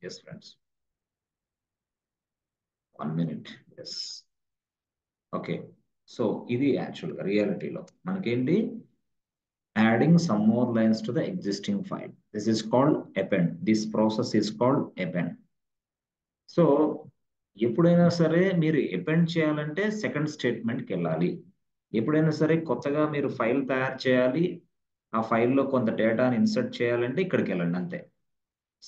Yes, friends. 1 minute. Yes. Okay. So ఇది యాక్చువల్గా రియాలిటీలో మనకేంటి adding some more lines to the existing file. This is called append. This process is called append. So ఎప్పుడైనా సరే మీరు append చేయాలంటే second స్టేట్మెంట్కి వెళ్ళాలి. ఎప్పుడైనా సరే కొత్తగా మీరు ఫైల్ తయారు చేయాలి, ఆ ఫైల్లో కొంత డేటాని ఇన్సర్ట్ చేయాలంటే ఇక్కడికి వెళ్ళండి అంతే.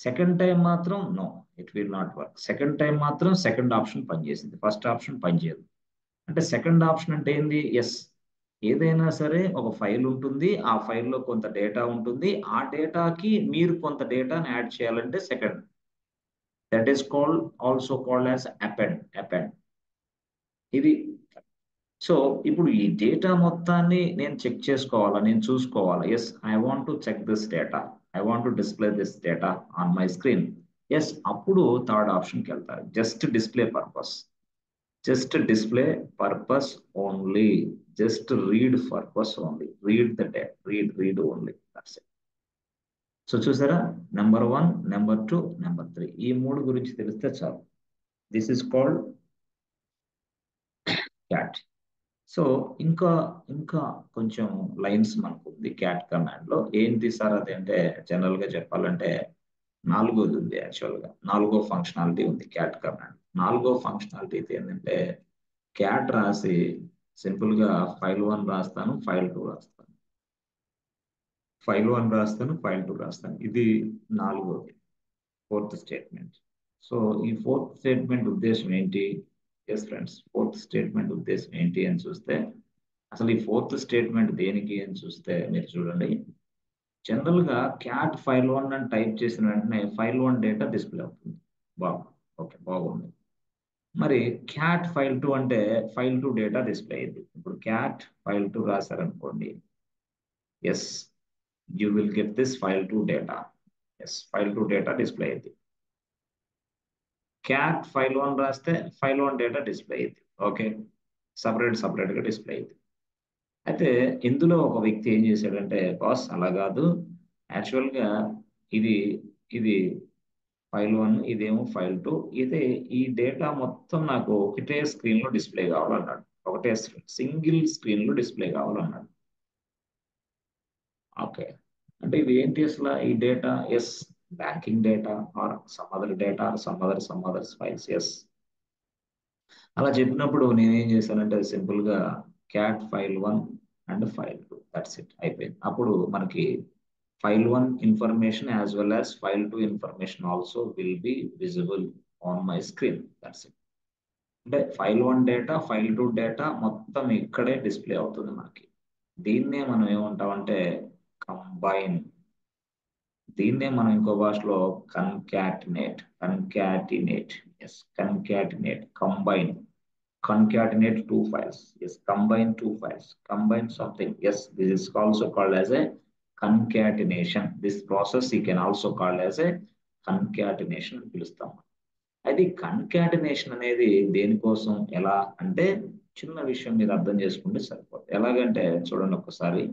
సెకండ్ టైం మాత్రం no, it will not work. Second time మాత్రం సెకండ్ ఆప్షన్ పనిచేసింది, ఫస్ట్ ఆప్షన్ పనిచేయదు. అంటే సెకండ్ ఆప్షన్ అంటే ఏంది? ఎస్, ఏదైనా సరే ఒక ఫైల్ ఉంటుంది, ఆ ఫైల్లో కొంత డేటా ఉంటుంది, ఆ డేటాకి మీరు కొంత డేటాని యాడ్ చేయాలంటే second. That is also called as append. ఇది. సో ఇప్పుడు ఈ డేటా మొత్తాన్ని నేను చెక్ చేసుకోవాలా, నేను చూసుకోవాలా. Yes, I want to check this data, I want to display this data on my screen. Yes, అప్పుడు థర్డ్ ఆప్షన్కి వెళ్తారు. Just display purpose, just display purpose only, just read purpose only, read the data, read only. That's it. So చూసారా, number 1, number 2, number 3, ఈ 3 గురించి తెలిస్తే చాలు. This is called cat. So ఇంకా ఇంకా కొంచెం లైన్స్ మనకు ఉంది క్యాట్ కమాండ్ లో. ఏంటి సార్ అది అంటే, జనరల్ గా చెప్పాలంటే 4ది ఉంది. యాక్చువల్ గా 4వ ఫంక్షనాలిటీ ఉంది క్యాట్ కమాండ్. 4వ ఫంక్షనాలిటీ ఏంటంటే, క్యాట్ రాసి సింపుల్ గా ఫైల్ 1 రాస్తాను, ఫైల్ 2 రాస్తాను, ఫైల్ 1 రాస్తాను, ఫైల్ 2 రాస్తాను. ఇది 4వది, 4th స్టేట్మెంట్. సో ఈ 4th స్టేట్మెంట్ ఉద్దేశం ఏంటి? ఎస్ ఫ్రెండ్స్, 4th స్టేట్మెంట్ ఉద్దేశం ఏంటి అని చూస్తే, అసలు ఈ 4th స్టేట్మెంట్ దేనికి అని చూస్తే మీరు చూడండి. జనరల్ గా క్యాట్ ఫైల్ 1 అని టైప్ చేసిన వెంటనే ఫైల్ 1 డేటా డిస్ప్లే అవుతుంది. ఓకే, బాగుంది. మరి క్యాట్ ఫైల్ 2 అంటే ఫైల్ 2 డేటా డిస్ప్లే అయింది. ఇప్పుడు క్యాట్ ఫైల్ 2 రాశారనుకోండి, yes, you will get this file 2 data. Yes, file 2 data display అయింది. క్యాట్ ఫైల్ 1 రాస్తే ఫైల్ 1 డేటా డిస్ప్లే అయింది. ఓకే, సపరేట్ గా డిస్ప్లే అయింది. అయితే ఇందులో ఒక వ్యక్తి ఏం చేశాడంటే, బాస్ అలా కాదు, యాక్చువల్ గా ఇది ఇది ఫైల్ 1, ఇదేమో ఫైల్ 2, ఇదే ఈ డేటా మొత్తం నాకు ఒకటే స్క్రీన్ లో డిస్ప్లే కావాలన్నాడు. ఒకటే సింగిల్ స్క్రీన్ లో డిస్ప్లే కావాలన్నాడు. ఓకే, అంటే ఇది ఏంటి అసలు ఈ data? Yes, banking data or some other data, some other files. Yes, అలా చెప్పినప్పుడు నేనేం చేశానంటే సింపుల్ గా cat file 1 and file 2, that's it, అయిపోయింది. అప్పుడు మనకి file 1 information as well as file 2 information also will be visible on my screen. That's it. అంటే file 1 data, file 2 data మొత్తం ఇక్కడే డిస్ప్లే అవుతుంది మనకి. దీన్నే మనం ఏమంటామంటే కంబైన్. దీన్నే మనం ఇంకో భాషలో concatenate. Yes, combine. Concatenate 2 files. Yes, combine 2 files. Combine something. Yes, this is also called as a concatenation. This process you can also call as a concatenation అని పిలుస్తాం. అయితే కన్కాటినేషన్ అనేది దేనికోసం, ఎలా అంటే చిన్న విషయం మీరు అర్థం చేసుకుంటే సరిపోతుంది. ఎలాగంటే చూడండి ఒక్కసారి,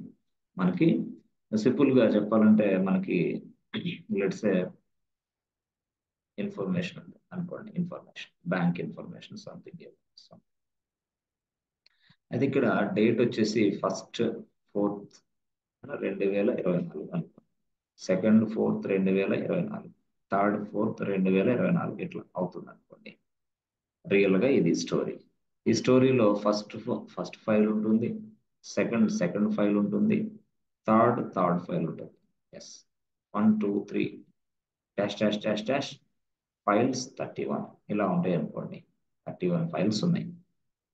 మనకి సింపుల్ గా చెప్పాలంటే మనకి లెట్స్ సే ఇన్ఫర్మేషన్ అనుకోండి, ఇన్ఫర్మేషన్, బ్యాంక్ ఇన్ఫర్మేషన్, సంథింగ్. అయితే ఇక్కడ డేట్ వచ్చేసి 1st 4th 2024 అనుకో, 2nd 4th 2024, 3rd 4th 2024 ఇట్లా అవుతుంది అనుకోండి. రియల్ గా ఇది స్టోరీ. ఈ స్టోరీలో ఫస్ట్ ఫైల్ ఉంటుంది, సెకండ్ ఫైల్ ఉంటుంది, థర్డ్ ఫైల్ ఉంటుంది. ఎస్, 1 2 3 డాష్ ఫైల్స్ 31 ఇలా ఉంటాయి అనుకోండి. 31 ఫైల్స్ ఉన్నాయి.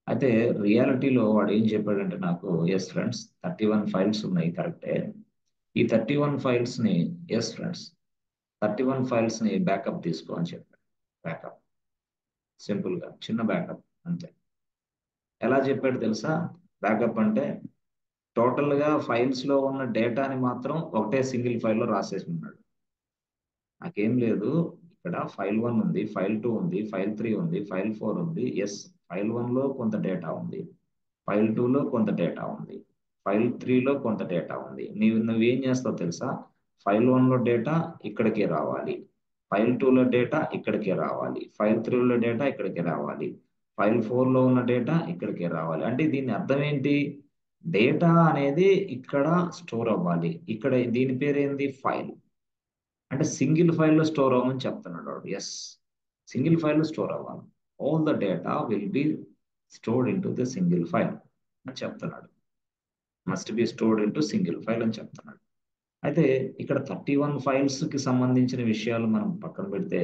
అయితే రియాలిటీలో వాడు ఏం చెప్పాడంటే నాకు, ఎస్ ఫ్రెండ్స్ 31 ఫైల్స్ ఉన్నాయి కరెక్టే. ఈ 31 ఫైల్స్ ని, ఎస్ ఫ్రెండ్స్ 31 ఫైల్స్ ని బ్యాకప్ తీసుకో అని చెప్పాడు. బ్యాకప్, సింపుల్ గా చిన్న బ్యాకప్ అంతే. ఎలా చెప్పాడు తెలుసా? బ్యాకప్ అంటే టోటల్ గా ఫైల్స్ లో ఉన్న డేటాని మాత్రం ఒకటే సింగిల్ ఫైల్లో రాసేసి ఉన్నాడు. నాకేం లేదు, ఇక్కడ ఫైల్ 1 ఉంది, ఫైల్ 2 ఉంది, ఫైల్ 3 ఉంది, ఫైల్ 4 ఉంది. ఎస్, ఫైల్ 1 లో కొంత డేటా ఉంది, ఫైల్ 2 లో కొంత డేటా ఉంది, ఫైల్ 3 లో కొంత డేటా ఉంది. నువ్వేం చేస్తావు తెలుసా? ఫైల్ 1 లో డేటా ఇక్కడికి రావాలి, ఫైల్ 2లో డేటా ఇక్కడికి రావాలి, ఫైల్ 3లో డేటా ఇక్కడికి రావాలి, ఫైల్ 4లో ఉన్న డేటా ఇక్కడికి రావాలి. అంటే దీని అర్థం ఏంటి? డేటా అనేది ఇక్కడ స్టోర్ అవ్వాలి. ఇక్కడ దీని పేరు ఏంది? ఫైల్. అంటే సింగిల్ ఫైల్లో స్టోర్ అవ్వమని చెప్తున్నాడు వాడు. ఎస్, సింగిల్ ఫైల్లో స్టోర్ అవ్వాలి. All the data will B stored in to the single file అని చెప్తున్నాడు. Must be stored in to single file అని చెప్తున్నాడు. అయితే ఇక్కడ 31 ఫైల్స్ కి సంబంధించిన విషయాలు మనం పక్కన పెడితే,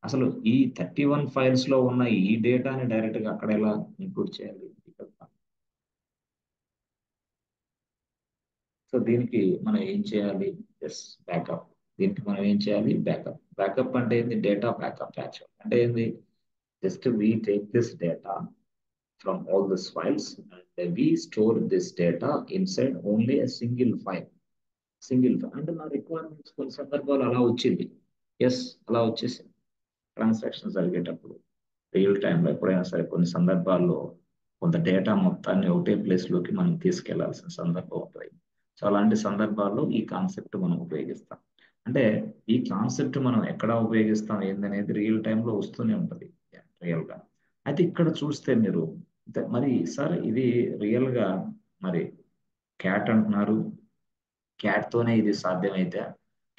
అసలు ఈ 31 ఫైల్స్ లో ఉన్న ఈ డేటాని డైరెక్ట్ గా అక్కడ ఎలా ఇంక్లూడ్ చేయాలి? సో దీనికి మనం ఏం చేయాలి? Yes, backup. దీనికి మనం ఏం చేయాలి? బ్యాకప్. బ్యాకప్ అంటే ఏంది? Data backup. యాక్చువల్ అంటే ఏంది? Just we take this data from all these files and we store this data inside only a single file. Single file అంటే నా రిక్వైర్మెంట్స్ కొన్ని సందర్భాలు అలా వచ్చింది. ఎస్, అలా వచ్చేసింది. ట్రాన్సాక్షన్ జరిగేటప్పుడు రియల్ టైంలో ఎప్పుడైనా సరే కొన్ని సందర్భాల్లో కొంత డేటా మొత్తాన్ని ఒకటే ప్లేస్ లోకి మనం తీసుకెళ్లాల్సిన సందర్భం ఉంటుంది. సో అలాంటి సందర్భాల్లో ఈ కాన్సెప్ట్ మనం ఉపయోగిస్తాం. అంటే ఈ కాన్సెప్ట్ మనం ఎక్కడ ఉపయోగిస్తాం ఏందనేది రియల్ టైంలో వస్తూనే ఉంటుంది రియల్ గా. అయితే ఇక్కడ చూస్తే మీరు మరి సార్ ఇది రియల్ గా మరి క్యాట్ అంటున్నారు, క్యాట్ తోనే ఇది సాధ్యమైతే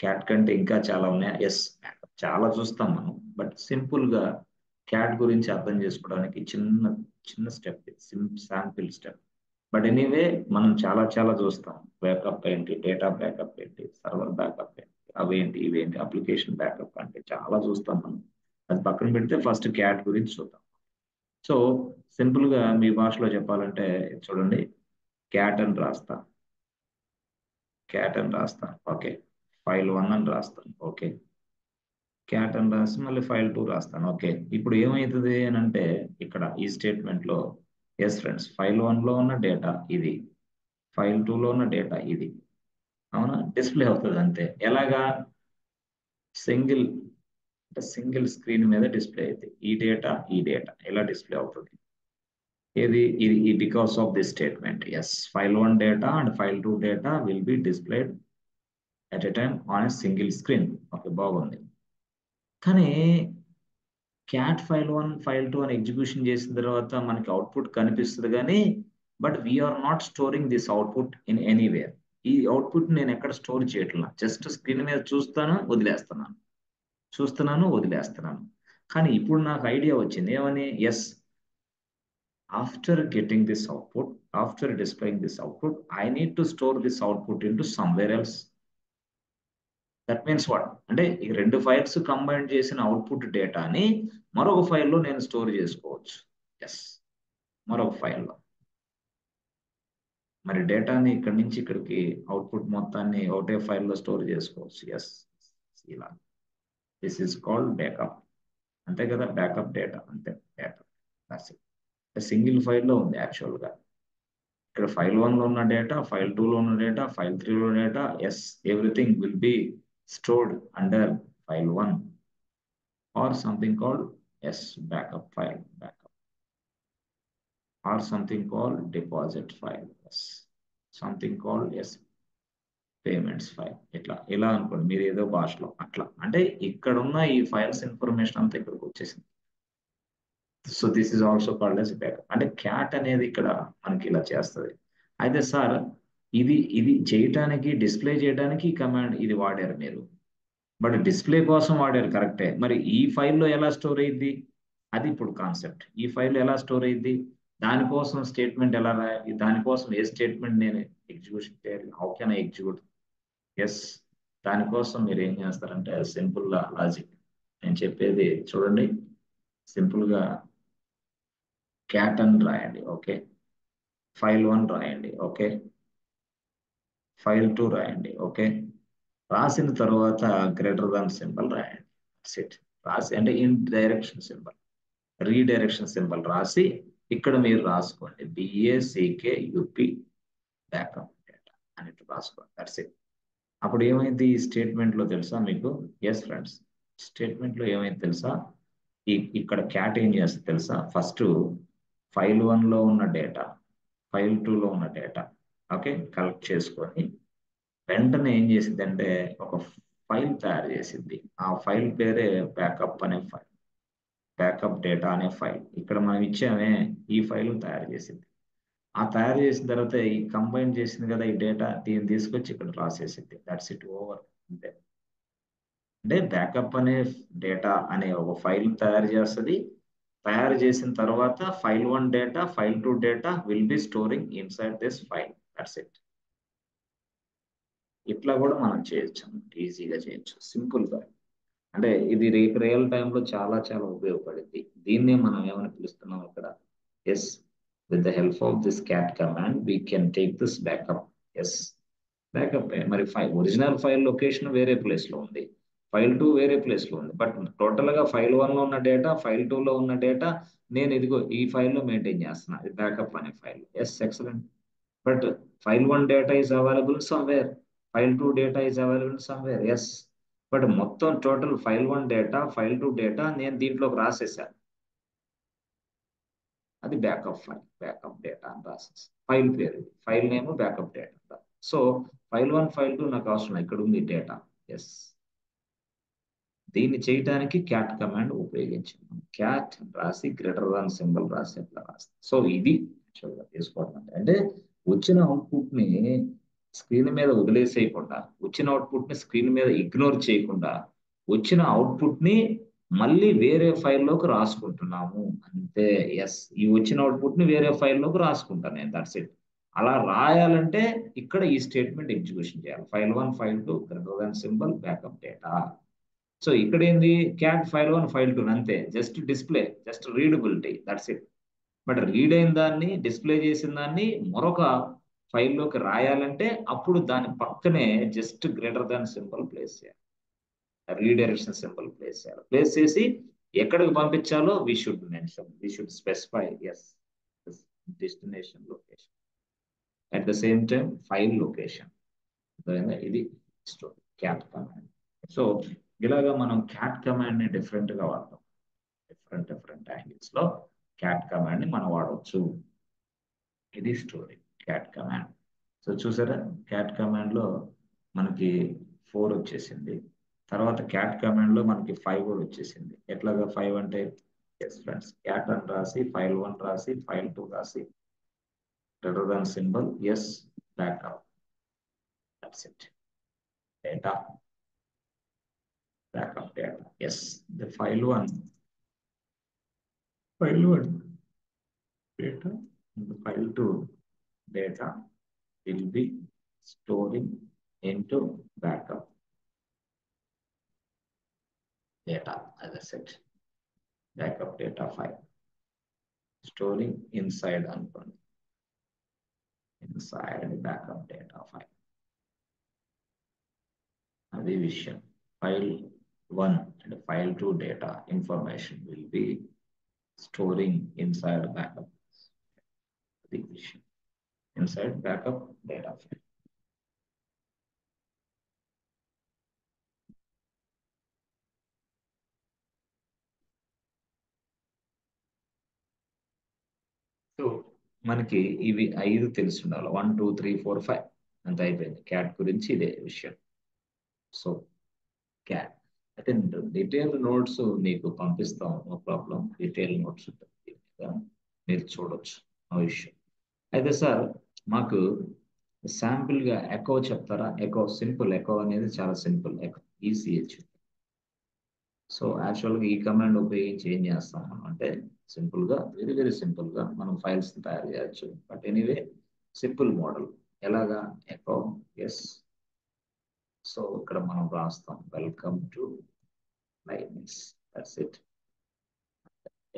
క్యాట్ కంటే ఇంకా చాలా ఉన్నాయి. ఎస్, చాలా చూస్తాం మనం. బట్ సింపుల్ గా క్యాట్ గురించి అర్థం చేసుకోవడానికి చిన్న చిన్న step, sample step. But anyway మనం చాలా చాలా చూస్తాం. బ్యాకప్ ఏంటి, డేటా బ్యాకప్ ఏంటి, సర్వర్ బ్యాకప్ ఏంటి, అవేంటి ఇవేంటి, అప్లికేషన్ బ్యాకప్ అంటే చాలా చూస్తాం మనం. అది పక్కన పెడితే ఫస్ట్ క్యాట్ గురించి చూద్దాం. సో సింపుల్ గా మీ భాషలో చెప్పాలంటే చూడండి, క్యాట్ అని రాస్తా, క్యాట్ అని రాస్తాను. ఓకే, ఫైల్ 1 అని రాస్తాను. ఓకే, క్యాట్ అని రాసి మళ్ళీ ఫైల్ 2 రాస్తాను. ఓకే, ఇప్పుడు ఏమవుతుంది అని అంటే ఇక్కడ ఈ స్టేట్మెంట్ లో ఎస్ ఫ్రెండ్స్, ఫైల్ 1 లో ఉన్న డేటా ఇది, ఫైల్ 2 లో ఉన్న డేటా ఇది. అవునా? డిస్ప్లే అవుతుంది అంతే. ఎలాగా? సింగిల్ అంటే సింగిల్ స్క్రీన్ మీద డిస్ప్లే అవుతుంది. ఈ డేటా ఇలా డిస్ప్లే అవుతుంది. ఏది? ఇది because of this statement. Yes, file 1 data and file 2 data will be displayed at a time on a single screen. Okay, బాగుంది. కానీ క్యాట్ ఫైల్ 1 ఫైల్ 2 అని ఎగ్జిక్యూషన్ చేసిన తర్వాత మనకి అవుట్పుట్ కనిపిస్తుంది కానీ but we are not storing this output in anywhere. ఈ output నేను ఎక్కడ స్టోర్ చేయట్లా, జస్ట్ స్క్రీన్ మీద చూస్తాను, వదిలేస్తున్నాను, చూస్తున్నాను, వదిలేస్తున్నాను. కానీ ఇప్పుడు నాకు ఐడియా వచ్చింది ఏమని? Yes, after getting this output, after displaying this output, I need to store this output into somewhere else. That means what అంటే ఈ రెండు ఫైల్స్ కంబైన్ చేసిన అవుట్పుట్ డేటాని మరొక ఫైల్లో నేను స్టోర్ చేసుకోవచ్చు. ఎస్, మరొక ఫైల్లో. మరి డేటాని ఇక్కడి నుంచి ఇక్కడికి అవుట్పుట్ మొత్తాన్ని ఒకటే ఫైల్లో స్టోర్ చేసుకోవచ్చు. ఎస్, ఇలా. This is called backup. అంతే కదా, బ్యాకప్ డేటా అంతే. డేటా సింగిల్ ఫైల్లో ఉంది యాక్చువల్ గా. ఇక్కడ ఫైల్ 1 లో ఉన్న డేటా, ఫైల్ 2 లో ఉన్న డేటా, ఫైల్ 3 లో data. Yes, everything will be stored under file 1 or something called S backup file, backup, or something called deposit file, yes, something called S payments file. ఇట్లా ఇలా అనుకోండి మీరు ఏదో భాషలో అట్లా. అంటే ఇక్కడ ఉన్న ఈ ఫైల్స్ ఇన్ఫర్మేషన్ అంతా ఇక్కడికి వచ్చేసింది. So this is also called as backup. అంటే క్యాట్ అనేది ఇక్కడ మనకి ఇలా చేస్తుంది. అయితే సార్ ఇది ఇది చేయటానికి, డిస్ప్లే చేయడానికి కమాండ్ ఇది వాడారు మీరు, బట్ డిస్ప్లే కోసం వాడారు కరెక్టే. మరి ఈ ఫైల్లో ఎలా స్టోర్ అయ్యిద్ది? అది ఇప్పుడు కాన్సెప్ట్. ఈ ఫైల్ ఎలా స్టోర్ అయ్యిద్ది? దానికోసం స్టేట్మెంట్ ఎలా రాయాలి? దానికోసం ఏ స్టేట్మెంట్ నేను ఎగ్జిక్యూషన్ చేయాలి? How can I execute? Yes, దానికోసం మీరు ఏం చేస్తారంటే సింపుల్ లాజిక్. నేను చెప్పేది చూడండి, సింపుల్ గా క్యాట్ అని రాయండి. ఓకే, ఫైల్ 1 రాయండి. ఓకే, ఫైల్ 2 రాయండి. ఓకే, రాసిన తర్వాత గ్రేటర్ దాన్ సింబల్ రాయండి. సెట్ రాసి అంటే in direction symbol, redirection symbol రాసి ఇక్కడ మీరు రాసుకోండి BACKUP బ్యాకప్ డేటా అని రాసుకోండి. That's it. అప్పుడు ఏమైంది ఈ స్టేట్మెంట్ లో తెలుసా మీకు? ఎస్ ఫ్రెండ్స్, స్టేట్మెంట్ లో ఏమైంది తెలుసా? ఇక్కడ క్యాట్ ఏం చేస్తుంది తెలుసా? ఫస్ట్ ఫైల్ 1 లో ఉన్న డేటా, ఫైల్ 2 లో ఉన్న డేటా ఓకే కలెక్ట్ చేసుకొని వెంటనే ఏం చేసిందంటే ఒక ఫైల్ తయారు చేసింది. ఆ ఫైల్ పేరే బ్యాకప్ అనే ఫైల్, బ్యాకప్ డేటా అనే ఫైల్. ఇక్కడ మనం ఇచ్చామే, ఈ ఫైల్ తయారు చేసింది. ఆ తయారు చేసిన తర్వాత ఈ కంబైన్ చేసింది కదా ఈ డేటా, దీన్ని తీసుకొచ్చి ఇక్కడ రాసేసింది. That's it, over. అంతే. అంటే బ్యాకప్ అనే డేటా అనే ఒక ఫైల్ తయారు చేస్తుంది. తయారు చేసిన తర్వాత file 1 data, file 2 data will be storing inside this file. That's it. ఇట్లా కూడా మనం చేయొచ్చు, ఈజీగా చేయొచ్చు, సింపుల్ గా. అంటే ఇది రేపు రియల్ టైంలో చాలా చాలా ఉపయోగపడింది. దీన్నే మనం ఏమని పిలుస్తున్నాం ఇక్కడ? Yes, with the help of this cat command we can take this backup. Yes, backup. మరి ఒరిజినల్ ఫైల్ లొకేషన్ వేరే ప్లేస్ లో ఉంది, ఫైల్ 2 వేరే ప్లేస్ లో ఉంది. బట్ టోటల్ గా ఫైల్ 1 లో ఉన్న డేటా, ఫైల్ 2 లో ఉన్న డేటా నేను ఇదిగో ఈ ఫైల్లో మెయింటైన్ చేస్తున్నా, ఇది బ్యాకప్ అనే file. Yes, excellent. But file 1 data is available somewhere, file 2 data is available somewhere. Yes, but మొత్తం total file 1 data, file 2 data నేను దీంట్లోకి రాసేసాను. అది బ్యాకప్ ఫైల్, బ్యాకప్ డేటా అని రాసేసి ఫైల్ పేరు, file name backup data. So file 1 file 2 నాకు అవసరం, ఇక్కడ ఉంది డేటా. ఎస్, దీన్ని చేయడానికి క్యాట్ కమాండ్ ఉపయోగించాము. క్యాట్ రాసి గ్రేటర్ దాన్ సింబల్ రాసి అట్లా రాస్తాం. సో ఇది తీసుకోవడం అంటే వచ్చిన అవుట్పుట్ ని స్క్రీన్ మీద వదిలేసేయకుండా, వచ్చిన అవుట్పుట్ ని స్క్రీన్ మీద ఇగ్నోర్ చేయకుండా, వచ్చిన అవుట్పుట్ ని మళ్ళీ వేరే ఫైల్లోకి రాసుకుంటున్నాము అంతే. ఎస్, ఈ వచ్చిన అవుట్పుట్ ని వేరే ఫైల్లోకి రాసుకుంటాను నేను. That's it. అలా రాయాలంటే ఇక్కడ ఈ స్టేట్మెంట్ ఎగ్జిక్యూషన్ చేయాలి. File 1 file 2 greater than symbol backup data. So ఇక్కడ ఏంది, క్యాట్ ఫైల్ 1 ఫైల్ 2 అంతే, just display, just readability, that's it. But read అయిన దాన్ని, డిస్ప్లే చేసిన దాన్ని మరొక ఫైల్లోకి రాయాలంటే అప్పుడు దాని పక్కనే just greater than symbol place చేయాలి, రీడైరెక్షన్ సింబల్ ప్లేస్ చేయాలి. ప్లేస్ చేసి ఎక్కడికి పంపించాలో we should mention, we should specify. Yes, destination location, at the same time file location. ఇది స్టోరీ క్యాట్ కమాండ్. సో ఇలాగా మనం క్యాట్ కమాండ్ ని డిఫరెంట్ గా వాడతాం. డిఫరెంట్ డిఫరెంట్ యాంగిల్స్ లో క్యాట్ కమాండ్ ని మనం వాడవచ్చు. ఇది స్టోరీ క్యాట్ కమాండ్. సో చూసారా, క్యాట్ కమాండ్ లో మనకి 4 వచ్చేసింది. తర్వాత క్యాట్ కమాండ్ లో మనకి 5 కూడా వచ్చేసింది. ఎట్లాగా 5 అంటే, ఎస్ ఫ్రెండ్స్, క్యాట్ అని రాసి ఫైల్ 1 రాసి ఫైల్ 2 రాసి greater than symbol, yes, backup. That's it. Data, backup data. Yes, the file 1 data, and the file 2 data will be storing into backup data, as I said, backup data file, storing inside backup data file. Adi vision, file 1 and file 2 data information will be storing inside backup. Adi vision, inside backup data file. So మనకి ఇవి 5 తెలిసి ఉండాలి. 1 2 3 4 5 అంత అయిపోయింది. Cat గురించి ఇదే విషయం. So cat అయితే డీటెయిల్ నోట్స్ మీకు పంపిస్తాం, నో ప్రాబ్లం. డీటెయిల్ నోట్స్ ఉంటుంది, మీరు చూడొచ్చు, నో ఇష్యూ. అయితే సార్ మాకు శాంపుల్ గా ఎకో చెప్తారా? ఎకో సింపుల్, ఎకో అనేది చాలా సింపుల్, ఎకో ఈసీహెచ్. సో యాక్చువల్గా ఈ కమాండ్ ఉపయోగించి ఏం చేస్తాం మనం అంటే, సింపుల్ గా, వెరీ వెరీ సింపుల్ గా మనం ఫైల్స్ తయారు చేయొచ్చు. But anyway, simple model. ఎలాగా? Echo, yes. సో ఇక్కడ మనం రాస్తాం welcome to Linux. That's it.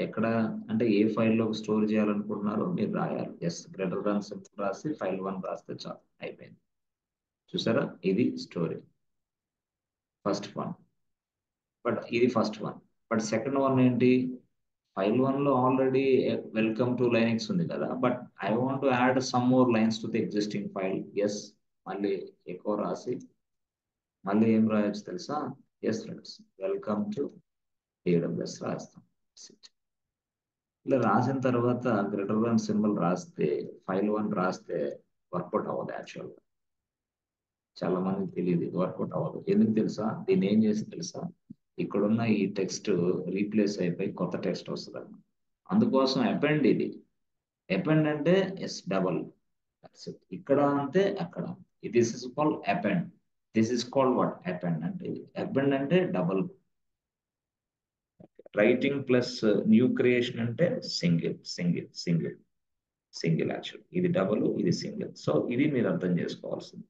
ఎక్కడ అంటే ఏ ఫైల్లో స్టోర్ చేయాలనుకుంటున్నారో మీరు రాయాలి. ఎస్, గ్రేటర్ దాన్ సింపుల్ రాసి ఫైల్ 1 రాస్తే చాలు, అయిపోయింది. చూసారా, ఇది స్టోరీ, ఫస్ట్ వన్. బట్ ఇది first one. But second one ఏంటి? ఫైల్ 1 లో ఆల్రెడీ వెల్కమ్ టు లైనక్స్ ఉంది కదా, but I want to add some more lines to the existing file. Yes, మళ్ళీ ఎక్కువ రాసి మళ్ళీ ఏం రాయొచ్చు తెలుసా? Yes friends, welcome to AWS రాస్తాం. ఇలా రాసిన తర్వాత గ్రేటర్ దాన్ సింబల్ రాస్తే, ఫైల్ 1 రాస్తే వర్కౌట్ అవ్వదు యాక్చువల్గా. చాలా మందికి తెలియదు, ఇది వర్కౌట్ అవ్వదు. ఎందుకు తెలుసా? దీన్ని ఏం చేసి తెలుసా? ఇక్కడున్న ఈ టెక్స్ట్ రీప్లేస్ అయిపోయి కొత్త టెక్స్ట్ వస్తుంది అన్నమాట. అందుకోసం అపెండ్ ఇది. అపెండ్ అంటే ఎస్ డబల్. ఇక్కడ అంటే అక్కడ. This is called append. This is called what? Append అంటే. అపెండ్ అంటే double. Writing plus new creation అంటే single single single single. Actual ఇది డబుల్, ఇది సింగిల్. సో ఇది మీరు అర్థం చేసుకోవాల్సింది.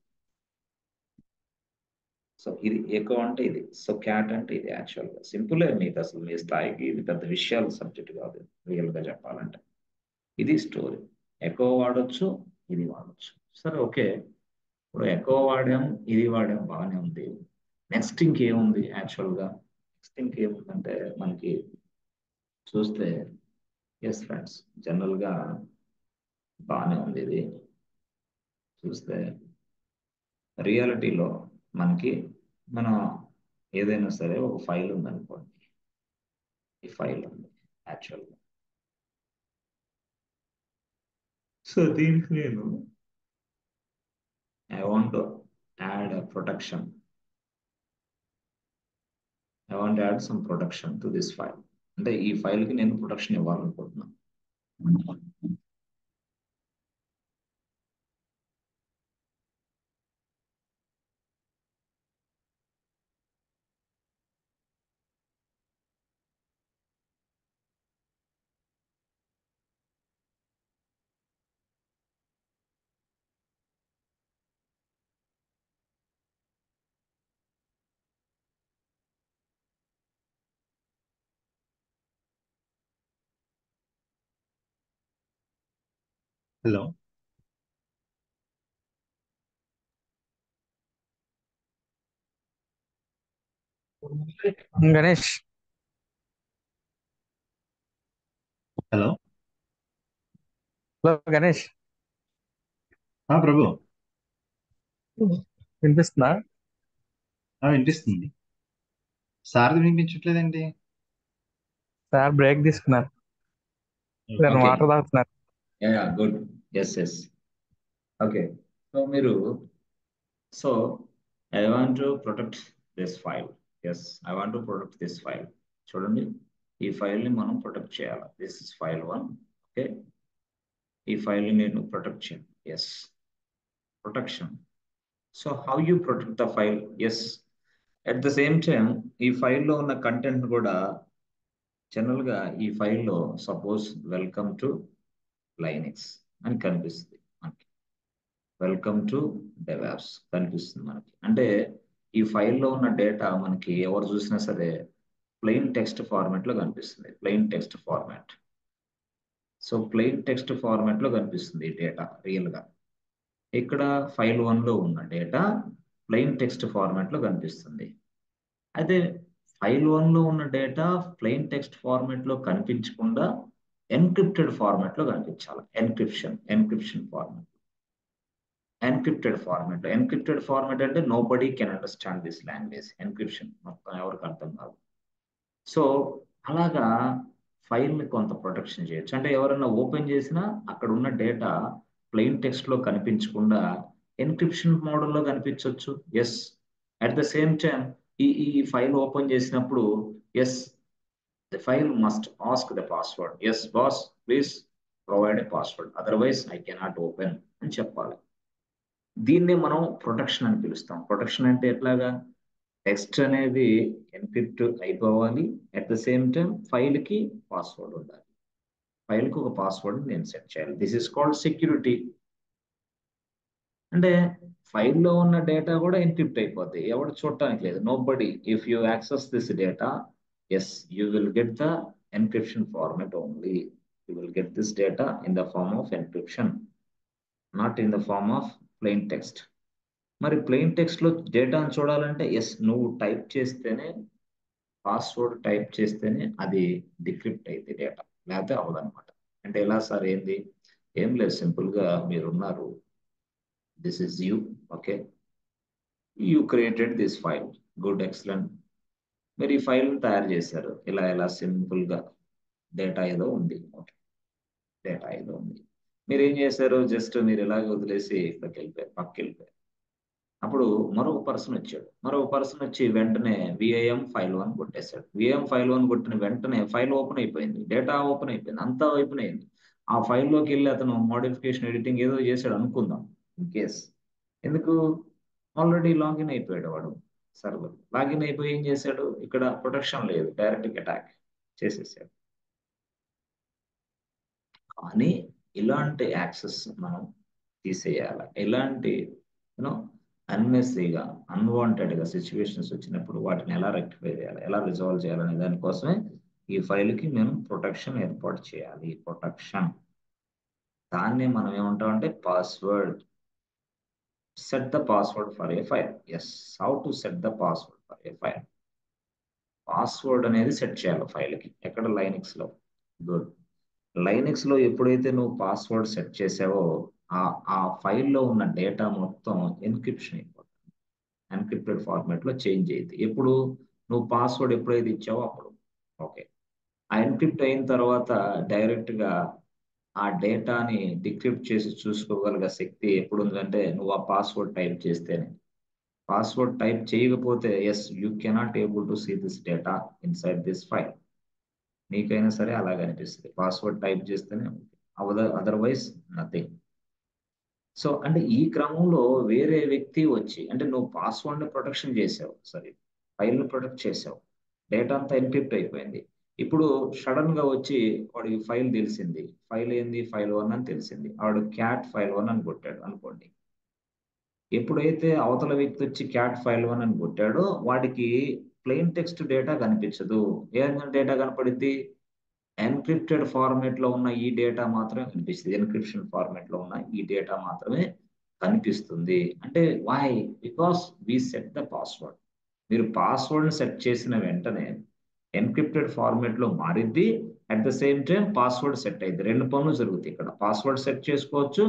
సో ఇది ఎకో అంటే ఇది. సో క్యాట్ అంటే ఇది. యాక్చువల్గా సింపుల్. మీకు అసలు మీ స్థాయికి ఇది పెద్ద విషయాలు సబ్జెక్ట్ కాదు, రియల్ గా చెప్పాలంటే. ఇది స్టోరీ. ఎకో వాడొచ్చు, ఇది వాడొచ్చు. సరే ఓకే, ఇప్పుడు ఎకో వాడాం, ఇది వాడాం, బాగానే ఉంది. నెక్స్ట్ ఇంకేముంది యాక్చువల్గా? నెక్స్ట్ ఇంకేముందంటే మనకి చూస్తే, ఎస్ ఫ్రెండ్స్, జనరల్గా బాగానే ఉంది ఇది. చూస్తే రియాలిటీలో మనకి మనం ఏదైనా సరే ఒక ఫైల్ ఉందనుకోండి. ఈ ఫైల్ ఉంది యాక్చువల్గా. సో దీనికి నేను I want add protection. I want add some protection to this file. అంటే ఈ ఫైల్కి నేను ప్రొటెక్షన్ ఇవ్వాలనుకుంటున్నాను. Hello. Ganesh. Hello. Hello Ganesh, Prabhu. వినిపిస్తుందా? వినిపిస్తుంది. సార్ది వినిపించట్లేదండి. సార్ బ్రేక్ తీసుకున్నారు, నేను ఓకే, వాటర్ తాగుతున్నారు. Good. Yes yes. Okay, so మీరు, so I want to protect this file. Yes, I want to protect this file. చూడండి, ఈ ఫైల్ని మనం ప్రొటెక్ట్ చేయాలి. This is file 1. ఓకే, ఈ ఫైల్ని నేను ప్రొటెక్ట్ చేయాలి. Yes, protection. So how you protect the file? Yes, at the same time ఈ ఫైల్లో ఉన్న కంటెంట్ కూడా జనరల్గా ఈ ఫైల్లో సపోజ్ వెల్కమ్ టు లైనక్స్ అని కనిపిస్తుంది మనకి. వెల్కమ్ టు డెవాప్స్ కనిపిస్తుంది మనకి. అంటే ఈ ఫైల్లో ఉన్న డేటా మనకి ఎవరు చూసినా సరే ప్లెయిన్ టెక్స్ట్ ఫార్మాట్ లో కనిపిస్తుంది. Plain text format. So plain text format లో కనిపిస్తుంది ఈ డేటా రియల్ గా. ఇక్కడ ఫైల్ 1 లో ఉన్న డేటా ప్లెయిన్ టెక్స్ట్ ఫార్మాట్ లో కనిపిస్తుంది. అయితే ఫైల్ 1 లో ఉన్న డేటా ప్లెయిన్ టెక్స్ట్ ఫార్మాట్ లో కనిపించకుండా ఎన్క్రిప్టెడ్ ఫార్మాట్ లో కనిపించాలి. Encryption format. ఎన్క్రిప్టెడ్ ఫార్మాట్ అంటే nobody can understand this language. Encryption మొత్తం ఎవరికి అర్థం కాదు. సో అలాగా ఫైల్ని కొంత ప్రొటెక్షన్ చేయొచ్చు. అంటే ఎవరైనా ఓపెన్ చేసినా అక్కడ ఉన్న డేటా ప్లెయిన్ టెక్స్ట్ లో కనిపించకుండా ఎన్క్రిప్షన్ మోడల్లో కనిపించవచ్చు. Yes, at the same time ఈ ఫైల్ ఓపెన్ చేసినప్పుడు yes, the file must ask the password. Yes boss, please provide a password, otherwise I cannot open అని చెప్పాలి. దీన్నే మనం ప్రొటెక్షన్ అని పిలుస్తాం. ప్రొటెక్షన్ అంటే ఎట్లాగా? టెక్స్ట్ అనేది ఎన్క్రిప్ట్ అయిపోవాలి, at the same time file కి పాస్వర్డ్ ఉండాలి. ఫైల్ కి ఒక పాస్వర్డ్ నేను సెట్ చేయాలి. This is called security. అంటే ఫైల్లో ఉన్న డేటా కూడా ఎన్క్రిప్ట్ అయిపోద్ది, ఎవరు చూడటానికి లేదు. Nobody, if you access this data, yes, you will get the encryption format only. You will get this data in the form of encryption, not in the form of plain text. మరి plain text లో డేటాను చూడాలంటే yes, నువ్వు type చేస్తేనే, password type చేస్తేనే అది decrypt అయింది data, లేకపోతే అవ్వదన్నమాట. అంటే ఎలా సార్? ఏంది? ఏం లేదు, సింపుల్ గా మీరున్నారు, this is you. Okay, you created this file. Good, excellent. మీరు ఈ ఫైల్ తయారు చేశారు. ఇలా సింపుల్ గా డేటా ఏదో ఉంది. ఓకే, డేటా ఏదో ఉంది. మీరు ఏం చేశారు? జస్ట్ మీరు ఇలాగ వదిలేసి ఇక్కడికి వెళ్ళిపోయారు, పక్కకి వెళ్ళిపోయారు. అప్పుడు మరొక పర్సన్ వచ్చి వెంటనే విఐఎం ఫైల్ 1 కొట్టేశాడు. విఐఎం ఫైల్ 1 కొట్టిన వెంటనే ఫైల్ ఓపెన్ అయిపోయింది, డేటా ఓపెన్ అయిపోయింది, అంతా ఓపెన్ అయింది. ఆ ఫైల్లోకి వెళ్ళి అతను మోడిఫికేషన్ ఎడిటింగ్ ఏదో చేశాడు అనుకుందాం ఇన్ కేస్. ఎందుకు? ఆల్రెడీ లాగిన్ అయిపోయాడు వాడు సర్వర్. లాగిన్ అయిపోయి ఏం చేశాడు? ఇక్కడ ప్రొటెక్షన్ లేదు, డైరెక్ట్ అటాక్ చేసేసాడు. కానీ ఇలాంటి యాక్సెస్ మనం తీసేయాలి. ఇలాంటి యూనో అన్నెసరీగా అన్వాంటెడ్గా సిచ్యువేషన్స్ వచ్చినప్పుడు వాటిని ఎలా రెక్టిఫై చేయాలి, ఎలా రిజాల్వ్ చేయాలనే దానికోసమే ఈ ఫైల్కి మేము ప్రొటెక్షన్ ఏర్పాటు చేయాలి. ప్రొటెక్షన్, దాన్ని మనం ఏమంటామంటే password. Set the password for a file. Yes, how to set the password for a file. Password అనేది సెట్ చేయాలి ఫైల్కి. ఎక్కడ? లైనక్స్లో. గుడ్. లైనక్స్ లో ఎప్పుడైతే నువ్వు పాస్వర్డ్ సెట్ చేసావో ఆ ఆ ఫైల్లో ఉన్న డేటా మొత్తం ఎన్క్రిప్షన్ అయిపోతుంది. ఎన్క్రిప్టెడ్ ఫార్మాట్ లో చేంజ్ అయ్యింది. ఎప్పుడు? నువ్వు పాస్వర్డ్ ఎప్పుడైతే ఇచ్చావో అప్పుడు. ఓకే. ఆ ఎన్క్రిప్ట్ అయిన తర్వాత డైరెక్ట్ గా ఆ డేటాని డిక్రిప్ట్ చేసి చూసుకోగలిగే శక్తి ఎప్పుడు ఉందంటే నువ్వు ఆ పాస్వర్డ్ టైప్ చేస్తేనే. పాస్వర్డ్ టైప్ చేయకపోతే yes, you cannot able to see this data inside this file. నీకైనా సరే అలాగే అనిపిస్తుంది. పాస్వర్డ్ టైప్ చేస్తేనే, అదర్వైజ్ నథింగ్. సో అంటే ఈ క్రమంలో వేరే వ్యక్తి వచ్చి, అంటే నువ్వు పాస్వర్డ్ ని ప్రొటెక్షన్ చేసావు, సరే, ఫైల్ ని ప్రొటెక్ట్ చేసావు, డేటా అంతా ఎన్క్రిప్ట్ అయిపోయింది. ఇప్పుడు సడన్ గా వచ్చి వాడికి ఫైల్ తెలిసింది. ఫైల్ ఏంది? ఫైల్ 1 అని తెలిసింది. వాడు క్యాట్ ఫైల్ 1 అని కొట్టాడు అనుకోండి. ఎప్పుడైతే అవతల వ్యక్తి వచ్చి క్యాట్ ఫైల్ 1 అని కొట్టాడో వాడికి ప్లెయిన్ టెక్స్ట్ డేటా కనిపించదు. ఏం డేటా కనపడింది? ఎన్క్రిప్టెడ్ ఫార్మేట్ లో ఉన్న ఈ డేటా మాత్రమే కనిపిస్తుంది. ఎన్క్రిప్షన్ ఫార్మేట్ లో ఉన్న ఈ డేటా మాత్రమే కనిపిస్తుంది. అంటే why? Because we set the password. మీరు పాస్వర్డ్ సెట్ చేసిన వెంటనే ఎన్క్రిప్టెడ్ ఫార్మేట్ లో మారిద్ది, at the same time password set అయింది. రెండు పనులు జరుగుతాయి ఇక్కడ. పాస్వర్డ్ సెట్ చేసుకోవచ్చు,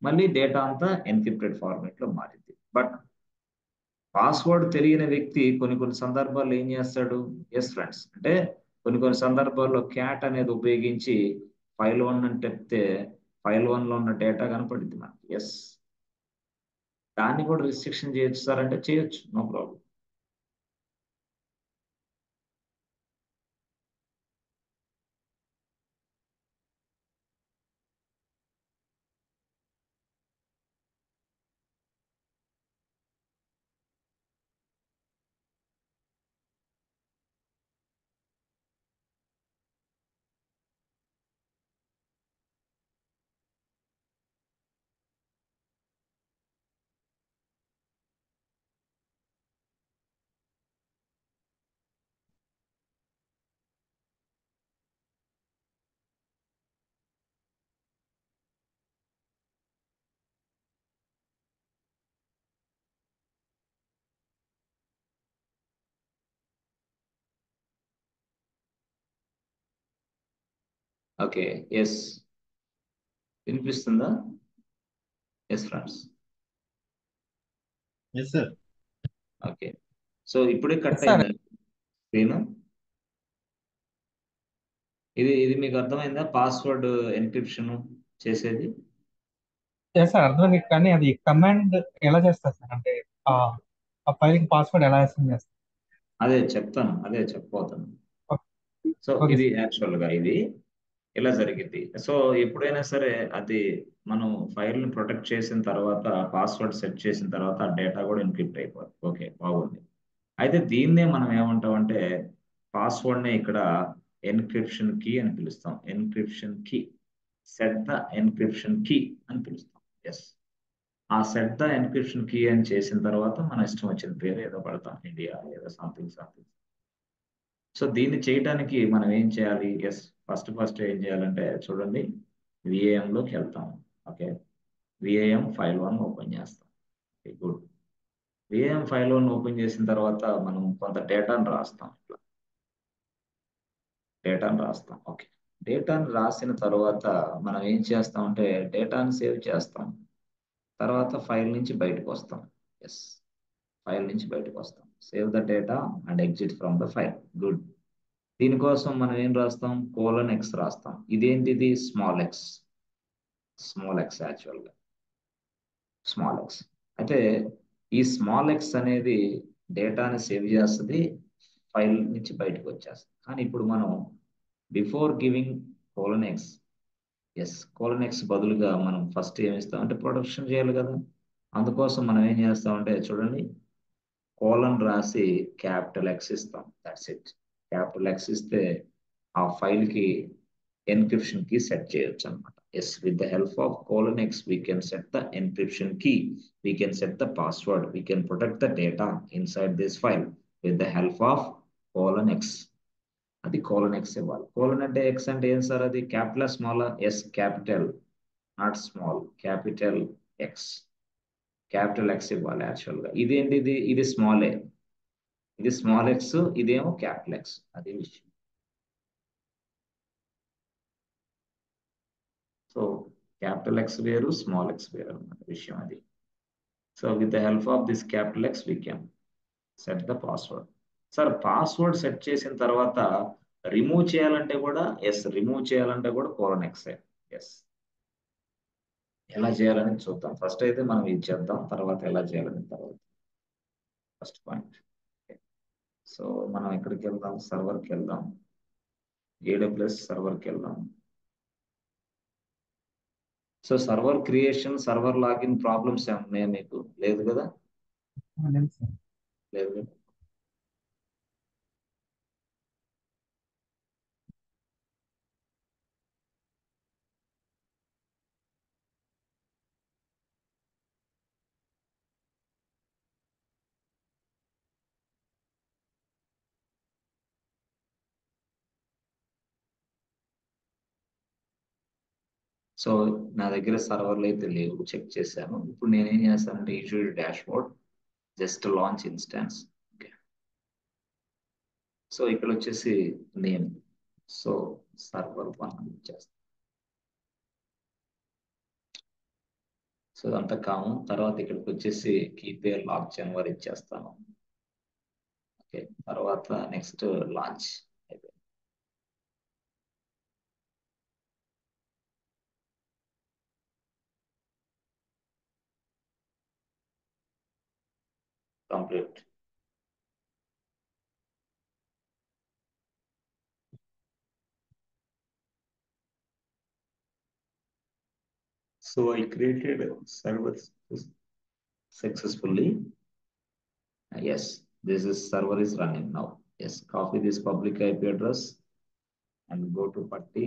మళ్ళీ డేటా అంతా ఎన్క్రిప్టెడ్ ఫార్మేట్ లో మారిద్ది. బట్ పాస్వర్డ్ తెలియని వ్యక్తి కొన్ని కొన్ని సందర్భాల్లో ఏం చేస్తాడు? ఎస్ ఫ్రెండ్స్, అంటే కొన్ని సందర్భాల్లో క్యాట్ అనేది ఉపయోగించి ఫైల్ 1 అని చెప్తే ఫైల్ 1 లో ఉన్న డేటా కనపడింది మనకి. ఎస్, దాన్ని కూడా రిస్ట్రిక్షన్ చేయొచ్చు సార్ అంటే చేయొచ్చు, నో ప్రాబ్లం. ఓకే. ఎస్, వినిపిస్తుందా? Yes friends. Yes sir. Okay. So ఇప్పుడే కట్ సార్ అయిందా స్క్రీన్? ఇది మీకు అర్థమైందా? పాస్వర్డ్ ఎన్క్రిప్షన్ చేసేది. సార్ అర్థమైంది, కానీ అది కమాండ్ ఎలా చేస్తారు సార్? అంటే ఆ ఆ ఫైల్ కి పాస్వర్డ్ ఎలా అసైన్ చేస్తారు? అదే చెప్తాను, అదే చెప్పబోతాను. సో ఓకే ఇది సార్. యాక్చువల్ గా ఇది ఇలా జరిగింది. సో ఎప్పుడైనా సరే అది మనం ఫైల్ ని ప్రొటెక్ట్ చేసిన తర్వాత, పాస్వర్డ్ సెట్ చేసిన తర్వాత ఆ డేటా కూడా ఎన్క్రిప్ట్ అయిపోతుంది. ఓకే, బాగుంది. అయితే దీన్నే మనం ఏమంటామంటే పాస్వర్డ్ నే ఇక్కడ ఎన్క్రిప్షన్ కీ అని పిలుస్తాం. Encryption key, set the encryption key అని పిలుస్తాం. ఎస్, ఆ సెట్ ద ఎన్క్రిప్షన్ కీ అని చేసిన తర్వాత మన ఇష్టం వచ్చిన పేరు ఏదో పడతాం, ఇండియా ఏదో సంథింగ్ సంథింగ్. సో దీన్ని చేయడానికి మనం ఏం చేయాలి? ఎస్, ఫస్ట్ ఏం చేయాలంటే చూడండి, విఏఎం లోకి వెళ్తాం. ఓకే, విఏఎం ఫైల్ 1 ఓపెన్ చేస్తాం. గుడ్. విఏఎం ఫైల్ 1 ఓపెన్ చేసిన తర్వాత మనం కొంత డేటాను రాస్తాం. ఇట్లా డేటాను రాస్తాం. ఓకే, డేటాను రాసిన తర్వాత మనం ఏం చేస్తామంటే డేటాను సేవ్ చేస్తాం. తర్వాత ఫైల్ నుంచి బయటకు వస్తాం. ఎస్, ఫైల్ నుంచి బయటకు వస్తాం. Save the data and exit from the file. Good. దీనికోసం మనం ఏం రాస్తాం? :X రాస్తాం. ఇదేంటిది? Small X. స్మాల్ ఎక్స్ యాక్చువల్గా స్మాల్ ఎక్స్. అయితే ఈ స్మాల్ ఎక్స్ అనేది డేటాని సేవ్ చేస్తుంది, ఫైల్ నుంచి బయటకు వచ్చేస్తుంది. కానీ ఇప్పుడు మనం before giving colon X, S colon X బదులుగా మనం ఫస్ట్ ఏమి ఇస్తామంటే ప్రొడక్షన్ చేయాలి కదా. అందుకోసం మనం ఏం చేస్తామంటే చూడండి, కోలన్ రాసి క్యాపిటల్ ఎక్స్ ఇస్తాం. That's it. క్యాపిటల్ ఎక్స్ ఇస్తే ఆ ఫైల్ కి ఎన్క్రిప్షన్ కీ సెట్ చేయొచ్చు అనమాట. Yes, with the help of colon X we can set the encryption key, we can set the password, we can protect the data inside this file with the help of colon X. అది colon X ఇవ్వాలి. Colon అంటే X అంటే ఏం sir, అది capital small? Yes, capital, not small, capital X. Capital X ఇవ్వాలి actual గా. ఇదేంటి, ఇది స్మాల్ ఏ, ఇది స్మాల్ ఎక్స్, ఇదేమో క్యాపిటల్ ఎక్స్. అది విషయం. సో క్యాపిటల్ ఎక్స్ వేరు, స్మాల్ ఎక్స్ వేరు అన్నమాట విషయం అది. So with the help of this capital X we can set the password. Sir password set చేసిన తర్వాత రిమూవ్ చేయాలంటే కూడా, ఎస్ రిమూవ్ చేయాలంటే కూడా కోలన్ ఎక్సే. ఎస్, ఎలా చేయాలని చూద్దాం. ఫస్ట్ అయితే మనం ఇది చేద్దాం, తర్వాత ఎలా చేయాలని తర్వాత. First point. సో మనం ఎక్కడికి వెళ్దాం, సర్వర్కి వెళ్దాం, AWS సర్వర్కి వెళ్దాం. So server creation, server login problems ఏమన్నాయా మీకు? లేదు కదా, లేదు సార్. లేదు కదా. సో నా దగ్గర సర్వర్లు అయితే లేవు, చెక్ చేశాను. ఇప్పుడు నేనేం చేస్తానంటే usual dash board, just launch instance. Okay, so ఇక్కడ వచ్చేసి నేమ్, సో సర్వర్ 1 ఇచ్చేస్తాను. సో అంతా కామన్. తర్వాత ఇక్కడికి వచ్చేసి కీ పేర్ లాక్ జనవరి ఇచ్చేస్తాను. ఓకే, తర్వాత నెక్స్ట్ లాంచ్ అయిపోయింది. Complete. So I created a server successfully. Yes, this is server is running now. Yes, copy this public IP address and go to Patti.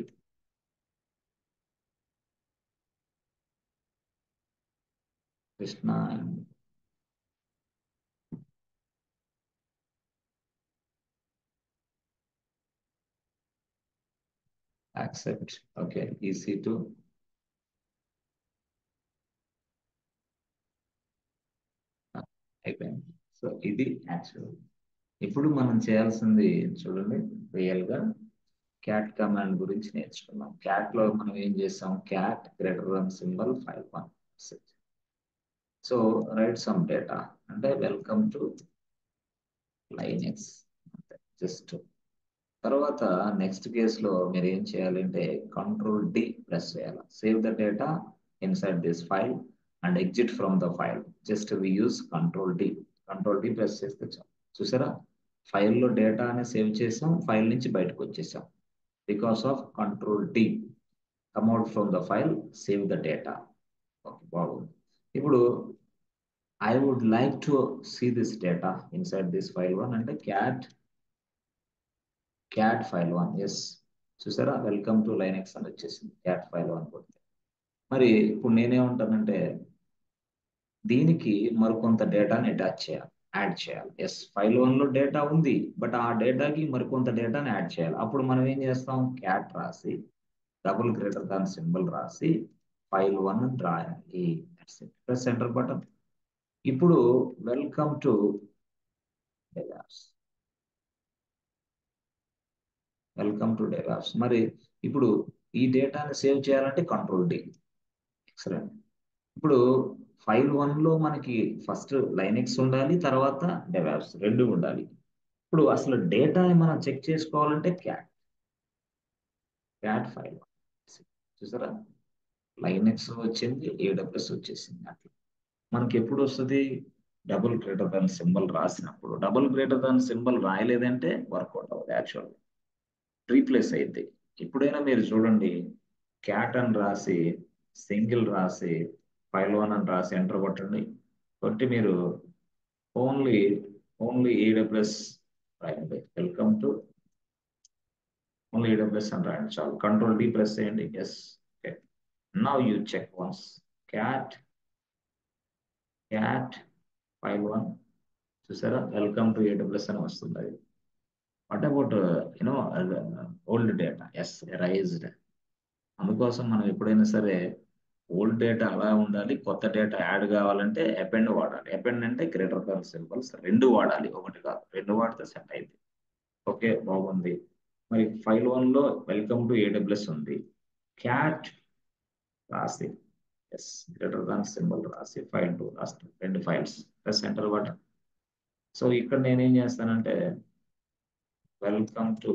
Krishna and accept. Okay, EC2. అయిపోయింది. So ఇది actual. ఇప్పుడు మనం చేయాల్సింది చూడండి, real గా cat command గురించి నేర్చుకున్నాం. Cat లో మనం ఏం చేసాం, cat greater than symbol file1. So write some data అంటే వెల్కమ్ టు లైనెక్స్, జస్ట్. తర్వాత నెక్స్ట్ కేసులో మీరు ఏం చేయాలంటే Ctrl+D ప్రెస్ చేయాలి. Save the data inside this file and exit from the file. Just we use Ctrl+D. Ctrl+D press చేస్తే చాలు. చూసారా, ఫైల్లో డేటాని సేవ్ చేసాం, ఫైల్ నుంచి బయటకు వచ్చేసాం. Because of Ctrl+D, come out from the file, save the data. Okay, బాగుంది. ఇప్పుడు I would like to see this data inside this file1 అంటే క్యాట్ file1. ఎస్, చూసారా, వెల్కమ్ టు లైనెక్స్ అని వచ్చేసింది క్యాట్ file1 కొడితే. మరి ఇప్పుడు నేనేమంటానంటే దీనికి మరికొంత డేటాని అటాచ్ చేయాలి, యాడ్ చేయాలి. ఎస్, file1 లో డేటా ఉంది, బట్ ఆ డేటాకి మరికొంత డేటాని యాడ్ చేయాలి. అప్పుడు మనం ఏం చేస్తాం, క్యాట్ రాసి డబుల్ గ్రేటర్ దాన్ సింబల్ రాసి file1 రాయాలి. Press enter button. ఇప్పుడు welcome to datas, welcome to datas. మరి ఇప్పుడు ఈ డేటాని సేవ్ చేయాలంటే Ctrl+D. ఎక్సలెంట్. ఇప్పుడు file1 లో మనకి ఫస్ట్ లైనెక్స్ ఉండాలి, తర్వాత డెవాప్స్ రెండు ఉండాలి. ఇప్పుడు అసలు డేటాని మనం చెక్ చేసుకోవాలంటే క్యాట్ file1. చూసారా, లైనెక్స్ వచ్చింది, AWS వచ్చేసింది. అట్లా మనకి ఎప్పుడు వస్తుంది, డబుల్ గ్రేటర్ దాన్ సింబల్ రాసినప్పుడు డబుల్ గ్రేటర్ దాన్ సింబల్ రాయలేదంటే వర్కౌట్ అవ్వదు యాక్చువల్ రీప్లేస్ అయింది. ఇప్పుడైనా మీరు చూడండి, క్యాట్ అని రాసి సింగిల్ రాసి ఫైల్ 1 అని రాసి ఎంటర్ కొట్టండి. కొట్టి మీరు ఓన్లీ ఓన్లీ ఏడబ్ల్యూఎస్ రాయండి. వెల్కమ్ టు ఓన్లీ ఏడబ్ల్యూఎస్ అని రాయండి చాలు. కంట్రోల్ డి ప్రెస్ చేయండి. Yes, okay. Now you check once cat file 1 చూసారా, వెల్కమ్ టు ఏడబ్ల్యూఎస్ అని వస్తుంది. అది what about you know old data? Yes, erased. అందుకోసం మనం ఎప్పుడైనా సరే ఓల్డ్ డేటా అలా ఉండాలి, కొత్త డేటా యాడ్ కావాలంటే అపెండ్ వాడాలి. అపెండ్ అంటే గ్రేటర్ దాన్ సింబల్స్ రెండు వాడాలి, ఒకటి కాదు, రెండు వాడితే సెట్ అయింది. ఓకే, బాగుంది. మరి ఫైల్ 1 లో వెల్కమ్ టు ఏడబ్ల్యూఎస్ ఉంది, క్యాట్ రాసి ఎస్ గ్రేటర్ దాన్ సింబల్ రాసి ఫైల్ 2 రాస్తాం, రెండు files plus enter button. So ఇక్కడ నేనేం చేస్తానంటే వెల్కమ్ టు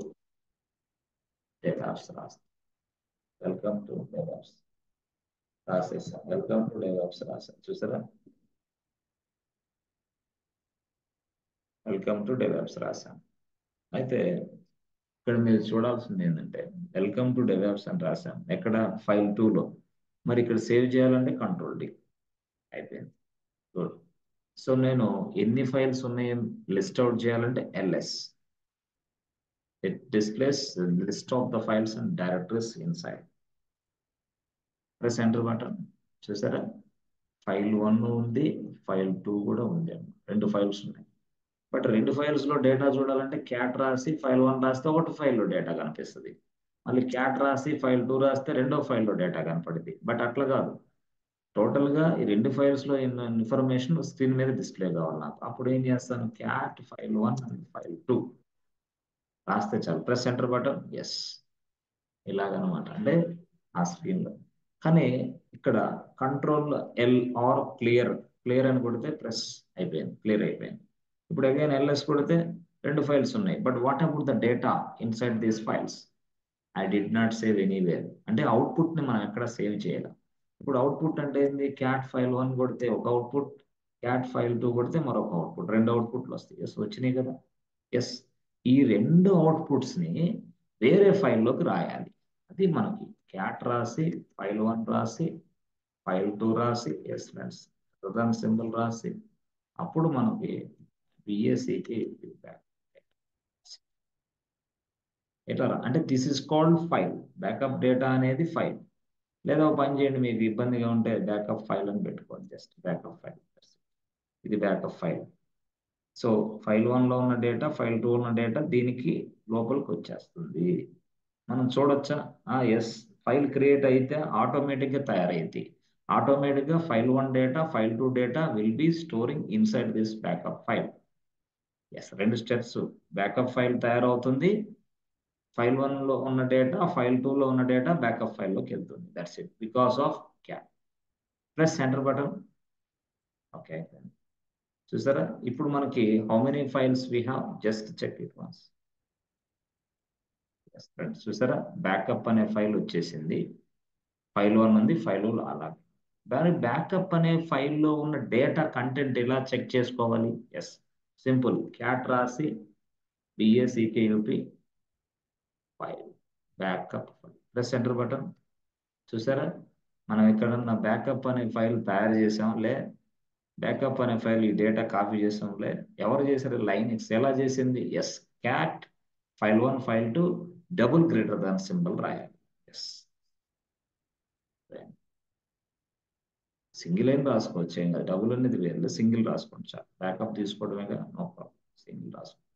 డేటాప్స్ రాస్తాను. వెల్కమ్ టు డేటాప్స్ రాసేసాను. వెల్కమ్ టు డేటాప్స్ రాసాను, చూసారా, వెల్కమ్ టు డేటాప్స్ రాశాను. అయితే ఇక్కడ మీరు చూడాల్సింది ఏంటంటే వెల్కమ్ టు డెవాప్స్ అని రాశాను ఎక్కడ, ఫైల్ 2లో. మరి ఇక్కడ సేవ్ చేయాలంటే కంట్రోల్ డి. అయిపోయింది, గుడ్. సో నేను ఎన్ని ఫైల్స్ ఉన్నాయో లిస్ట్ అవుట్ చేయాలంటే LS. It displays list of the files and directories inside. Press enter button. చూసారా, ఫైల్ 1 ఉంది, ఫైల్ 2 కూడా ఉంది, రెండు ఫైల్స్ ఉన్నాయి. బట్ రెండు ఫైల్స్ లో డేటా చూడాలంటే క్యాట్ రాసి ఫైల్ 1 రాస్తే ఒకటి ఫైల్లో డేటా కనిపిస్తుంది, మళ్ళీ క్యాట్ రాసి ఫైల్ 2 రాస్తే రెండో ఫైల్లో డేటా కనపడింది. బట్ అట్లా కాదు, టోటల్ గా ఈ రెండు ఫైల్స్ లో ఇన్ఫర్మేషన్ స్క్రీన్ మీద డిస్ప్లే కావాలి నాకు. అప్పుడు ఏం చేస్తాను, క్యాట్ ఫైల్ 1 అండ్ ఫైల్ 2 రాస్తే చాలు. Press enter button. ఎస్, ఇలాగనమాట, అంటే ఆ స్క్రీన్ లో. కానీ ఇక్కడ control L R clear, clear అని కొడితే ప్రెస్ అయిపోయింది, క్లియర్ అయిపోయింది. ఇప్పుడు అగైన్ ఎల్ఎస్ కొడితే రెండు ఫైల్స్ ఉన్నాయి. But what about the data inside these files? I did not save anywhere. అంటే అవుట్పుట్ ని మనం ఎక్కడ సేవ్ చేయాలి. ఇప్పుడు అవుట్పుట్ అంటే ఏంది, క్యాట్ ఫైల్ 1 కొడితే ఒక అవుట్పుట్, క్యాట్ ఫైల్ 2 కొడితే మరొక అవుట్పుట్, రెండు అవుట్పుట్లు వస్తాయి. ఎస్, వచ్చినాయి కదా. ఎస్, ఈ రెండు అవుట్పుట్స్ ని వేరే ఫైల్లోకి రాయాలి. అది మనకి క్యాట్ రాసి ఫైల్ 1 రాసి ఫైల్ 2 రాసి ఎస్ ఫ్రెండ్స్ ప్రధాన సింబల్ రాసి అప్పుడు మనకి బిఎస్సికి ఫీడ్బ్యాక్ ఎట్లా అంటే this is called file. Backup data అనేది ఫైల్. లేదా ఒక పని చేయండి, మీకు ఇబ్బందిగా ఉంటే బ్యాకప్ ఫైల్ అని పెట్టుకోండి, జస్ట్ బ్యాకప్ ఫైల్. ఇది బ్యాకప్ ఫైల్. సో ఫైల్ 1 లో ఉన్న డేటా ఫైల్ 2 ఉన్న డేటా దీనికి లోపలికి వచ్చేస్తుంది. మనం చూడొచ్చా, ఎస్, ఫైల్ క్రియేట్ అయితే ఆటోమేటిక్ గా తయారైంది. ఆటోమేటిక్ గా file 1 data file 2 data will be storing inside this backup file. Yes, రెండు స్టెప్స్, బ్యాకప్ ఫైల్ తయారవుతుంది, ఫైల్ 1 లో ఉన్న డేటా ఫైల్ 2 లో ఉన్న డేటా బ్యాకప్ ఫైల్లోకి వెళ్తుంది. That's it, because of cat. Press enter button. Okay, చూసారా, ఇప్పుడు మనకి how many files we have, just check it once. Friends చూసారా, బ్యాకప్ అనే ఫైల్ వచ్చేసింది, ఫైల్ 1 ఉంది, ఫైల్ అలాగే. దాని బ్యాకప్ అనే ఫైల్లో ఉన్న డేటా కంటెంట్ ఎలా చెక్ చేసుకోవాలి? ఎస్, సింపుల్, క్యాట్ రాసి B A C K U P file backup file, press enter button. చూసారా, మనం ఎక్కడన్నా బ్యాకప్ అనే ఫైల్ తయారు చేసాంలే, బ్యాకప్ అనే ఫైల్ ఈ డేటా కాపీ చేసాంలే. ఎవరు చేశారు? లైనక్స్. ఎలా చేసింది? Yes, cat file 1 file 2 double greater than symbol రాయాలి. ఎస్, సింగిల్ అయిన రాసుకోవచ్చు, ఏం కాదు. డబుల్ అనేది వేరు, సింగిల్ రాసుకోండి చాలు. బ్యాకప్ తీసుకోవడమే కదా, నో ప్రాబ్లం, సింగిల్ రాసుకోండి.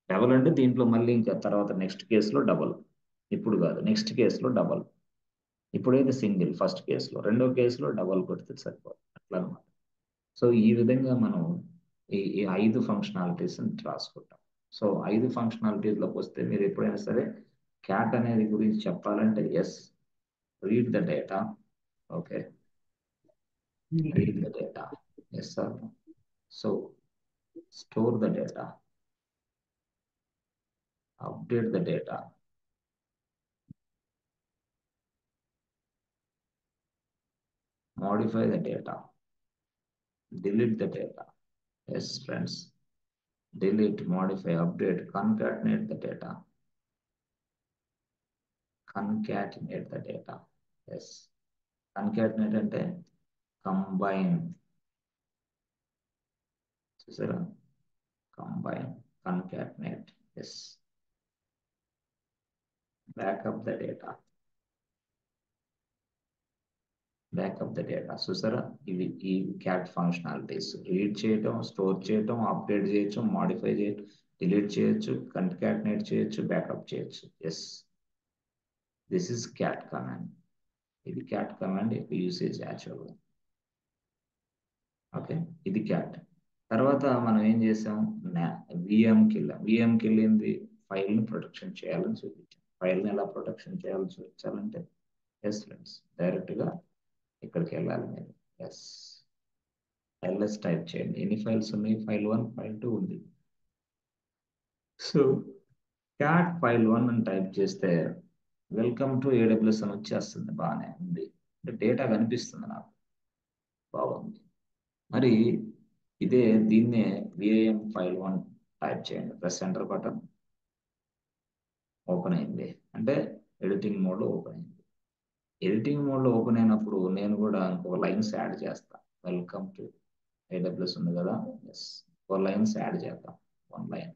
డబుల్ అంటే దీంట్లో మళ్ళీ ఇంకా తర్వాత నెక్స్ట్ కేసులో డబుల్, ఇప్పుడు కాదు, నెక్స్ట్ కేసులో డబుల్. ఇప్పుడైతే సింగిల్ ఫస్ట్ కేసులో, రెండో కేసులో డబుల్ కొడితే సరిపోతుంది, అట్లా అనమాట. సో ఈ విధంగా మనం ఈ 5 ఫంక్షనాలిటీస్ రాసుకుంటాం. సో 5 ఫంక్షనాలిటీస్లోకి వస్తే మీరు ఎప్పుడైనా సరే క్యాట్ అనేది గురించి చెప్పాలంటే yes, read the data. Okay, read the data. Yes, sir. So store the data, update the data, modify the data, delete the data. Yes, friends. Delete, modify, update, concatenate the data. Concatenate the data. Yes. Concatenate అంటే combine. చూసారా? Combine, concatenate. Yes. Backup the data. Backup the data. చూసారా? ఇవి ఈ cat functionalities read చేయటం, store చేయటం, update చేయొచ్చు, modify చేయొచ్చు, delete చేయొచ్చు, కన్కాటినేట్ చేయొచ్చు, బ్యాకప్ చేయొచ్చు. Yes, this is cat command. ఇది క్యాట్ కమాండ్ యూసేజ్ యాక్చువల్గా. ఓకే, ఇది క్యాట్. తర్వాత మనం ఏం చేసాం, విఎంకి వెళ్ళాం. విఎంకి వెళ్ళింది ఫైల్ని ప్రొటెక్షన్ చేయాలని చూపించాం. ఫైల్ని ఎలా ప్రొటెక్షన్ చేయాలని చూపించాలంటే ఎస్ ఫ్రెండ్స్, డైరెక్ట్గా ఇక్కడికి వెళ్ళాలి మీరు. ఎస్, ఎల్ఎస్ టైప్ చేయండి. ఎన్ని ఫైల్స్ ఉన్నాయి? ఫైల్ 1, ఫైల్ 2 ఉంది. సో క్యాట్ ఫైల్ 1 అని టైప్ చేస్తే వెల్కమ్ టు AWS అని వచ్చేస్తుంది. బాగానే ఉంది, అంటే డేటా కనిపిస్తుంది నాకు, బాగుంది. మరి ఇదే దీన్నే విఐఎం ఫైల్ 1 టైప్ చేయండి. Press enter button. ఓపెన్ అయింది, అంటే ఎడిటింగ్ మోడ్లో ఓపెన్ అయింది. ఎడిటింగ్ మోడ్లో ఓపెన్ అయినప్పుడు నేను కూడా ఇంకో లైన్స్ యాడ్ చేస్తాను. వెల్కమ్ టు AWS ఉంది కదా, ఎస్, 4 లైన్స్ యాడ్ చేద్దాం. 1 లైన్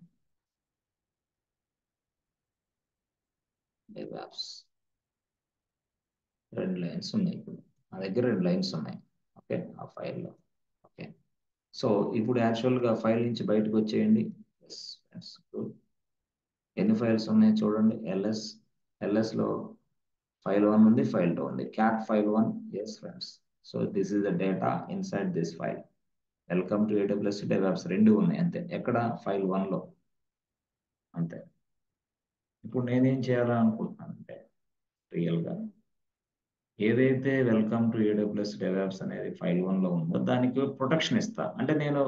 యాప్స్, 2 లైన్స్ ఉన్నాయి. ఇప్పుడు నా దగ్గర 2 లైన్స్ ఉన్నాయి. ఓకే, ఆ ఫైల్లో. ఓకే, సో ఇప్పుడు యాక్చువల్గా ఫైల్ నుంచి బయటకు వచ్చేయండి. ఎస్ ఫ్రెండ్స్, ఎన్ని ఫైల్స్ ఉన్నాయి చూడండి. ఎల్ఎస్లో ఫైల్ 1 ఉంది, ఫైల్ 2 ఉంది. Cat file 1. Yes friends, so this is the data inside this file. Welcome to AWS DevOps 2 ఉన్నాయి అంతే. ఎక్కడ? ఫైల్ 1లో అంతే. ఇప్పుడు నేనేం చేయాలనుకుంటున్నానంటే, రియల్గా ఏదైతే వెల్కమ్ టు AWS DevOps అనేది ఫైల్ 1లో ఉందో దానికి ప్రొటెక్షన్ ఇస్తా. అంటే నేను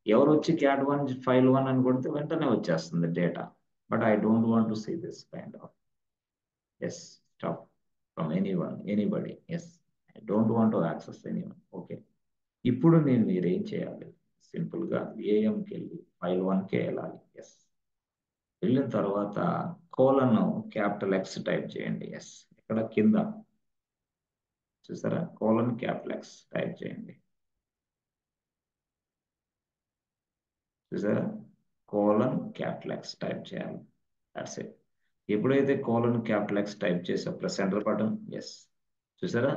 ఎవరు వచ్చి క్యాట్ 1 ఫైల్ 1 అని కొడితే వెంటనే వచ్చేస్తుంది data. But I don't want to see this kind of stuff from anybody. Yes, I don't want to access anyone. Okay, ఇప్పుడు మీరు ఏం చేయాలి? సింపుల్గా విఐఎంకి వెళ్ళి ఫైల్ 1కే వెళ్ళాలి. ఎస్, వెళ్ళిన తర్వాత కోలన్ క్యాపిటల్ X టైప్ చేయండి. ఎస్, ఇక్కడ కింద చూసారా, కోలన్ క్యాపిటల్ X టైప్ చేయండి. చూసారా, కోలన్ క్యాపిటల్ X టైప్ చేయాలి. That's it. ఎప్పుడైతే కోలన్ క్యాపిటల్ X టైప్ చేసా, ప్రెస్ ఎంటర్ బటన్. ఎస్, చూసారా,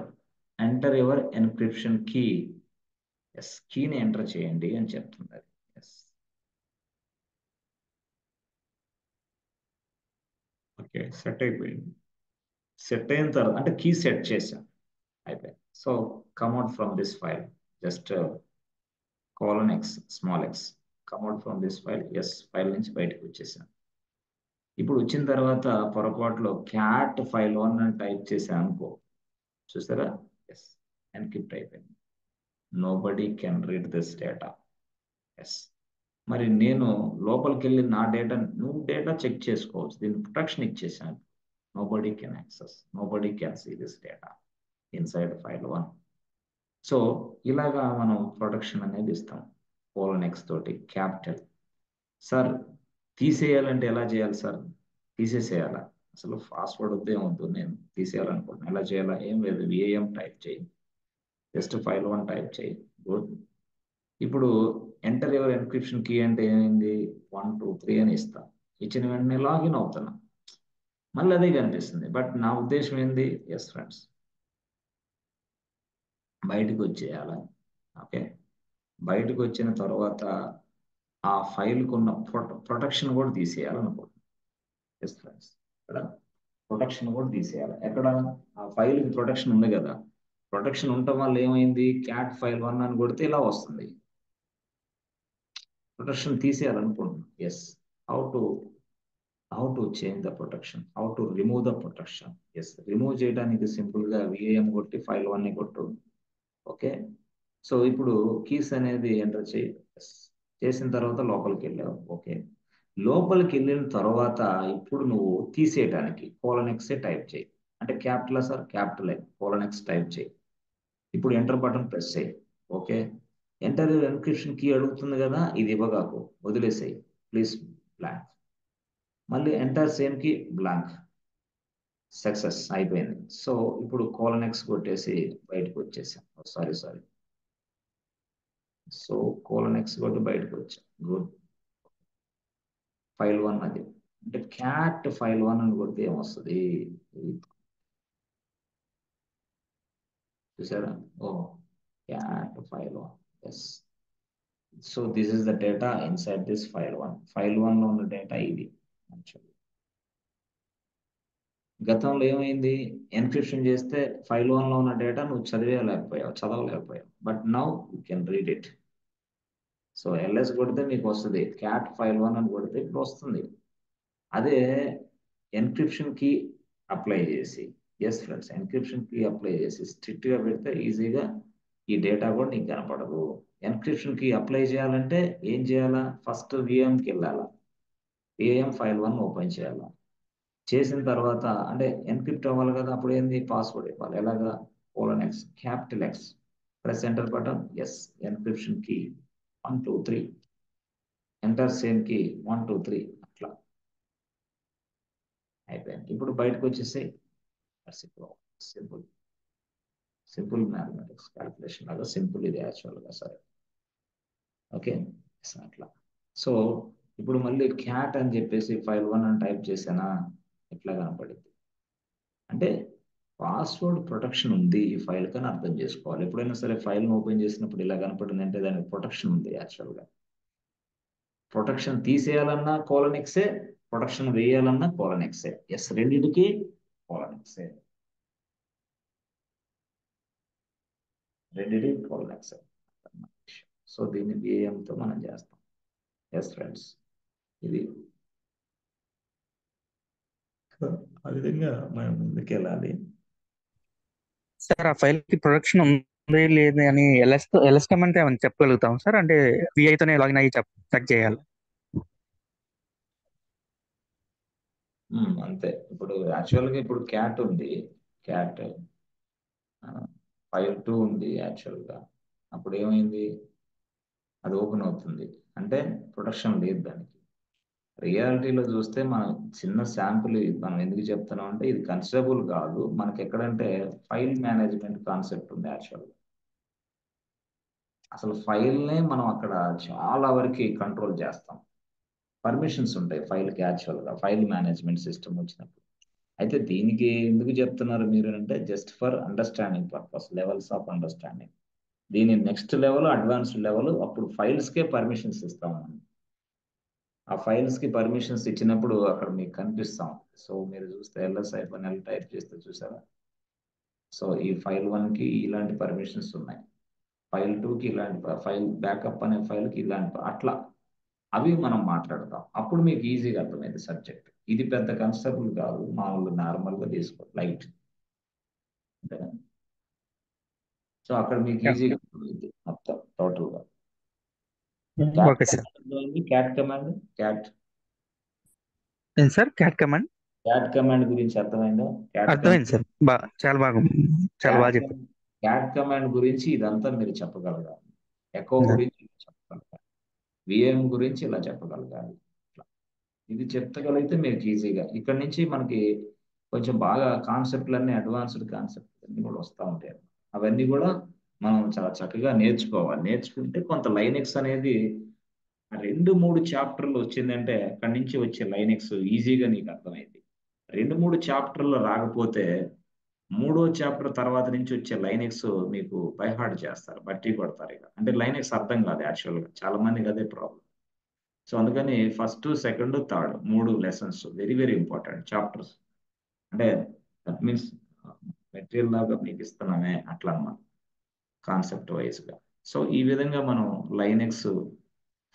enter your encryption key. Yes, కీని ఎంటర్ చేయండి అని చెప్తుంది. ఎస్, ఓకే, సెట్ అయిపోయింది. సెట్ అయిన తర్వాత అంటే కీ సెట్ చేసాం, అయిపోయింది. So come out from this file, just colon X, small x, కమ్అట్ from this file. Yes, file నుంచి బయటకు వచ్చేసాం. ఇప్పుడు వచ్చిన తర్వాత పొరపాటులో క్యాట్ ఫైల్ 1 అని టైప్ చేసాను అనుకో, చూసారా, ఎస్, ఎన్క్రిప్ట్ అయిపోయింది. Nobody can read this data. Yes, మరి నేను లోపలికి వెళ్ళి నా డేటా, నువ్వు డేటా చెక్ చేసుకోవచ్చు. దీన్ని ప్రొటెక్షన్ ఇచ్చేసాను. Nobody can access, nobody can see this data inside file 1. So ఇలాగా మనం ప్రొటెక్షన్ అనేది ఇస్తాం. కోలన్ X తోటి క్యాపిటల్. సార్ తీసేయాలంటే ఎలా చేయాలి సార్? తీసేసేయాలా? అసలు పాస్వర్డ్ వద్దే వద్దు, నేను తీసేయాలనుకుంటున్నాను. ఎలా చేయాలా? ఏం లేదు, విఐఎం టైప్ చేయి, జస్ట్ ఫైల్ 1 టైప్ చేయి. గుడ్. ఇప్పుడు ఎంటర్ యువర్ ఎన్క్రిప్షన్ కీ అంటే ఏమైంది? 1 2 3 అని ఇస్తా. ఇచ్చిన వెంటనే లాగిన్ అవుతున్నా, మళ్ళీ అదే కనిపిస్తుంది. బట్ నా ఉద్దేశం ఏంది? ఎస్ ఫ్రెండ్స్, బయటకు వచ్చేయాలి. ఓకే, బయటకు వచ్చిన తర్వాత ఆ ఫైల్కు ఉన్న ప్రొటెక్షన్ కూడా తీసేయాలనుకుంటున్నాను. ఎస్ ఫ్రెండ్స్, ఇక్కడ ప్రొటెక్షన్ కూడా తీసేయాలి. ఎక్కడ? ఆ ఫైల్కి ప్రొటెక్షన్ ఉంది కదా, ప్రొటెక్షన్ ఉండటం వల్ల ఏమైంది? క్యాట్ ఫైల్ 1 అని కొడితే ఇలా వస్తుంది. ప్రొటెక్షన్ తీసేయాలనుకుంటున్నాను. Yes, how to change the protection, how to remove the protection. Yes, remove చేయడానికి సింపుల్ గా విఐఎం కొట్టి ఫైల్ 1 ని కొట్టు. ఓకే, సో ఇప్పుడు కీస్ అనేది ఎంటర్ చేయి. చేసిన తర్వాత లోపలికి వెళ్ళావు. ఓకే, లోపలికి వెళ్ళిన తర్వాత ఇప్పుడు నువ్వు తీసేయడానికి కోలన్ X టైప్ చేయి. అంటే capital sir, capital colon X type చేయి. ఇప్పుడు ఎంటర్ బటన్ ప్రెస్ చేయి. ఓకే, ఎంటర్ ఎన్క్రిప్షన్ కీ అడుగుతుంది కదా, ఇది ఇవ్వగాకు, వదిలేసాయి, ప్లీజ్ బ్లాంక్. మళ్ళీ ఎంటర్ సేమ్ కి బ్లాంక్, సక్సెస్ అయిపోయింది. సో ఇప్పుడు కోలనెక్స్ కొట్టేసి బయటకు వచ్చేసాం. సారీ. సో కోలనెక్స్ కొట్టి బయటకు వచ్చాం. గుడ్. ఫైల్ 1 అది. అంటే క్యాట్ ఫైల్ 1 అని కొడితే ఏమొస్తుంది చూసారా? ఓ cat file 1. Yes. So this is the data inside this file 1. File 1 లో ఉన్న డేటా ఇది. గతంలో ఏమైంది, ఎన్క్రిప్షన్ చేస్తే ఫైల్ 1 లో ఉన్న డేటా నువ్వు చదవలేకపోయావు. But now you can read it. So LS కొడితే మీకు వస్తుంది, క్యాట్ ఫైల్ 1 అని కొడితే ఇప్పుడు వస్తుంది. అదే ఎన్క్రిప్షన్ కి అప్లై చేసి, ఎస్ ఫ్రెండ్స్, ఎన్క్రిప్షన్ కి అప్లై చేసి స్ట్రిక్ట్ గా పెడితే ఈజీగా ఈ డేటా కూడా నీకు కనపడదు. ఎన్క్రిప్షన్ కి అప్లై చేయాలంటే ఏం చేయాలా, ఫస్ట్ విఎంకి వెళ్ళాలా, విఎం ఫైల్ 1 ఓపెన్ చేయాలా. చేసిన తర్వాత అంటే ఎన్క్రిప్ట్ అవ్వాలి కదా, అప్పుడు ఏంది, పాస్వర్డ్ ఇవ్వాలి. ఎలాగా, colon x capital X, press enter button, yes, encryption కి 1 2 3, ఎంటర్ సేమ్ కి 1 2 3, అట్లా అయిపోయింది. ఇప్పుడు బయటకు వచ్చేసి సింపుల్ మ్యాథమెటిక్స్ క్యాల్కులేషన్ లాగా సింపుల్ ఇది యాక్చువల్గా. సరే, ఓకే, అట్లా. సో ఇప్పుడు మళ్ళీ క్యాట్ అని చెప్పేసి ఫైల్ 1 అని టైప్ చేసానా, ఎట్లా కనపడింది అంటే పాస్వర్డ్ ప్రొటెక్షన్ ఉంది ఈ ఫైల్ కని అర్థం చేసుకోవాలి. ఎప్పుడైనా సరే ఫైల్ని ఓపెన్ చేసినప్పుడు ఇలా కనపడింది అంటే దానికి ప్రొటెక్షన్ ఉంది యాక్చువల్గా. ప్రొటెక్షన్ తీసేయాలన్నా కోలనెక్సే, ప్రొటెక్షన్ వేయాలన్నా కోలనెక్సే. ఎస్, రెండింటికి కోలనెక్సే, రెండింటికి కోలనెక్సే. సో దీన్ని బిఏఎంతో మనం చేస్తాం. ఎస్ ఫ్రెండ్స్, ఇది ఆ విధంగా మనం ముందుకెళ్ళాలి. సార్ ఆ ఫైల్ కి ప్రొడక్షన్ ఉంది లేదు అని ఎల్ఎస్ కమెంట్ ఏమైనా చెప్పగలుగుతాం సార్? అంటే విఐతోనే లాగిన్ అయ్యి చెక్ చేయాలి. అంతే. ఇప్పుడు యాక్చువల్గా ఇప్పుడు క్యాట్ ఉంది, క్యాట్ ఫైల్ 2 ఉంది యాక్చువల్గా. అప్పుడు ఏమైంది, అది ఓపెన్ అవుతుంది అంటే ప్రొటెక్షన్ లేదు దానికి. రియాలిటీలో చూస్తే మనం చిన్న శాంపుల్ మనం ఎందుకు చెప్తున్నాం అంటే ఇది కన్సిడరబుల్ కాదు మనకి. ఎక్కడంటే ఫైల్ మేనేజ్మెంట్ కాన్సెప్ట్ ఉంది యాక్చువల్గా. అసలు ఫైల్నే మనం అక్కడ చాలా వరకు కంట్రోల్ చేస్తాం. పర్మిషన్స్ ఉంటాయి ఫైల్కి యాక్చువల్గా, ఫైల్ మేనేజ్మెంట్ సిస్టమ్ వచ్చినప్పుడు. అయితే దీనికి ఎందుకు చెప్తున్నారు మీరు అంటే just for understanding purpose, levels of understanding. దీని నెక్స్ట్ లెవెల్, అడ్వాన్స్డ్ లెవెల్, అప్పుడు ఫైల్స్కే పర్మిషన్స్ ఇస్తాం మనం. ఆ ఫైల్స్ కి పర్మిషన్స్ ఇచ్చినప్పుడు అక్కడ మీకు కనిపిస్తాం. సో మీరు చూస్తే LS-L టైప్ చేస్తే చూసారా, సో ఈ ఫైల్ 1 కి ఇలాంటి పర్మిషన్స్ ఉన్నాయి, ఫైల్ 2 కి ఇలాంటి, ఫైల్ బ్యాకప్ అనే ఫైల్ కి ఇలాంటి, అట్లా అవి మనం మాట్లాడతాం. అప్పుడు మీకు ఈజీగా అర్థమైంది సబ్జెక్ట్. ఇది పెద్ద కన్స్టబుల్ కాదు, మామూలు నార్మల్ గా తీసుకో, లైట్. సో అక్కడ మీకు ఈజీగా అర్థమైంది మొత్తం టోటల్ గా. Okay sir. Cat command, cat ఏం sir cat command? Cat command గురించి అర్థమైందా? అర్థమైంది సార్, చాలా బాగా చెప్పారు. క్యాట్ కమాండ్ గురించి ఇదంతా మీరు చెప్పగలగాలి. ఎకో గురించి చెప్పగలగాలి, విఎం గురించి ఇలా చెప్పగలగాలి. ఇది చెప్పగలిగితే మీకు ఈజీగా ఇక్కడ నుంచి మనకి కొంచెం బాగా కాన్సెప్ట్లన్నీ, అడ్వాన్స్డ్ కాన్సెప్ట్ అన్ని కూడా వస్తూ ఉంటాయి. అవన్నీ కూడా మనం చాలా చక్కగా నేర్చుకోవాలి. నేర్చుకుంటే కొంత లైనెక్స్ అనేది 2-3 చాప్టర్లు వచ్చిందంటే అక్కడి నుంచి వచ్చే లైనెక్స్ ఈజీగా నీకు అర్థమైంది. 2-3 చాప్టర్లు రాకపోతే 3వ చాప్టర్ తర్వాత నుంచి వచ్చే లైనెక్స్ మీకు బైహార్ట్ చేస్తారు, బట్టి కొడతారు. ఇక అంటే లైనెక్స్ అర్థం కాదు యాక్చువల్గా, చాలా మందికి అదే ప్రాబ్లం. సో అందుకని first, second, third 3 lessons very very important chapters. అంటే దట్ మీన్స్ మెటీరియల్ లాగా మీకు ఇస్తున్నామే అట్లా అన్నమాట, కాన్సెప్ట్ వైజ్గా. సో ఈ విధంగా మనం లైనెక్స్